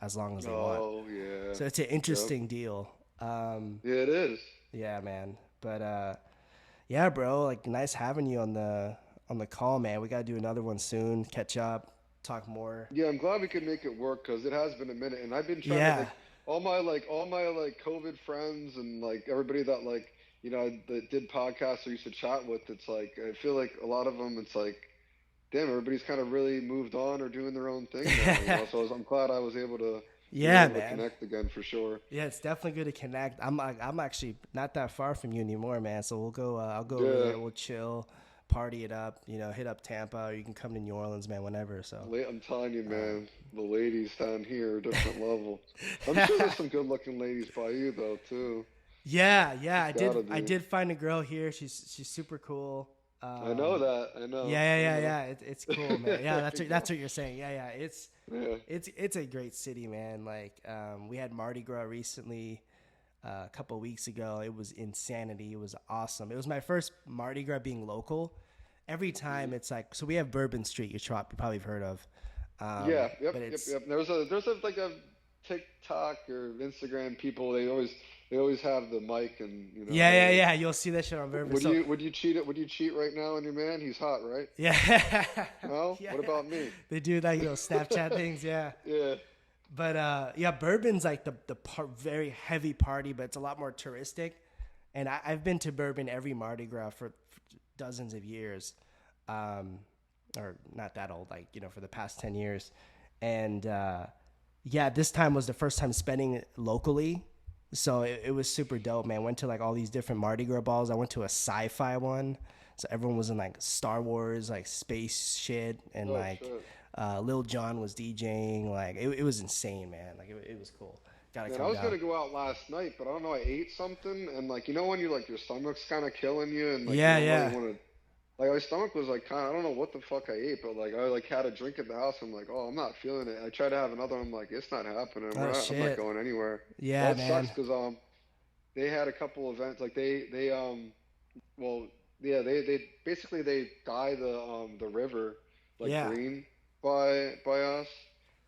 as long as they want. Oh yeah. So it's an Yep. interesting deal. Yeah, it is. Yeah, man. But yeah, bro, like nice having you on the call, man. We gotta do another one soon. Catch up, talk more. Yeah, I'm glad we could make it work because it has been a minute, and I've been trying to Yeah, like all my like COVID friends and like everybody that like that did podcasts or used to chat with. It's like I feel like a lot of them. It's like damn, everybody's kind of really moved on or doing their own thing now. So I'm glad I was able to yeah, man. connect again for sure. Yeah, it's definitely good to connect. I'm actually not that far from you anymore, man. So we'll go. I'll go over Yeah, there. We'll chill, party it up. You know, hit up Tampa, or you can come to New Orleans, man. Whenever. So. I'm telling you, Um, man, the ladies down here are a different level. I'm sure there's some good looking ladies by you though too. yeah. It's gotta I be. did find a girl here. She's super cool. I know that. I know. I know. Yeah. It's cool, man. Yeah, that's what you're saying. Yeah. Yeah. It's a great city, man. Like, we had Mardi Gras recently, a couple of weeks ago. It was insanity. It was awesome. It was my first Mardi Gras being local. Every time it's like, so we have Bourbon Street, you probably have heard of, Yeah, but yep. There's a like a TikTok or Instagram people. They always have the mic and yeah. You'll see that shit on Bourbon. So would you cheat it? Would you cheat right now on your man? He's hot, right? yeah, No. yeah. What about me? They do like Snapchat things, yeah. Yeah. But yeah, Bourbon's like very heavy party, but it's a lot more touristic. And I've been to Bourbon every Mardi Gras for dozens of years, um, or not that old, like for the past 10 years. And yeah, this time was the first time spending it locally, So it was super dope, man. Went to like all these different Mardi Gras balls. I went to a sci-fi one, so everyone was in like Star Wars, like space shit, and Oh like shit. Lil Jon was DJing. Like it was insane, man. Like it was cool. Gotta Man, I come was down. gonna go out last night, but I don't know. I ate something, and like you know when you like your stomach's kind of killing you, and like you Yeah, don't really yeah. want to. Like my stomach was like kind of I don't know what the fuck I ate, but like I like had a drink at the house. I'm like, oh, I'm not feeling it. I tried to have another. I'm like, it's not happening. Oh I'm not shit. going anywhere. Yeah, Well, it sucks man. because they had a couple events like they well yeah they basically they dye the river like Yeah. green by us,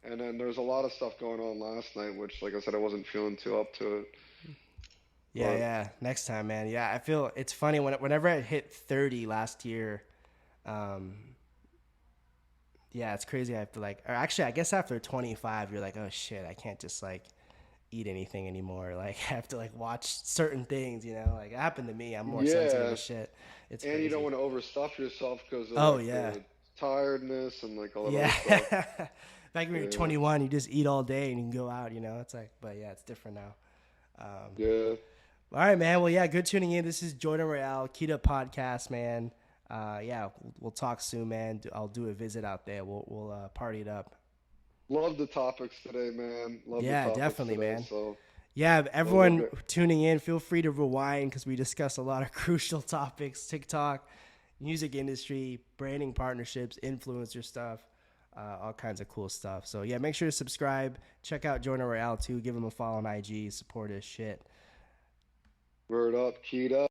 and then there's a lot of stuff going on last night, which like I said I wasn't feeling too up to it, Yeah, but yeah. Next time, man. Yeah, I feel it's funny whenever I hit 30 last year. Um, yeah, it's crazy. I have to like, or actually, I guess after 25, you're like, oh shit, I can't just like eat anything anymore. Like, I have to like watch certain things. You know, like it happened to me. I'm more sensitive yeah, to shit. It's and you don't crazy. want to overstuff yourself because of Oh like yeah, the tiredness and like all that other yeah. stuff. Back when you're Yeah, 21, you just eat all day and you can go out. You know, it's like, but yeah, it's different now. Um, yeah. All right, man. Well, yeah, good tuning in. This is Jordan Royale, Keto Podcast, man. Yeah, we'll talk soon, man. I'll do a visit out there. We'll party it up. Love the topics today, man. Love the Yeah, topics definitely, today. man. So Yeah, we're everyone good. tuning in, feel free to rewind because we discuss a lot of crucial topics: TikTok, music industry, branding partnerships, influencer stuff, all kinds of cool stuff. So yeah, make sure to subscribe. Check out Jordan Royale too. Give him a follow on IG. Support his shit. Word up, Keita.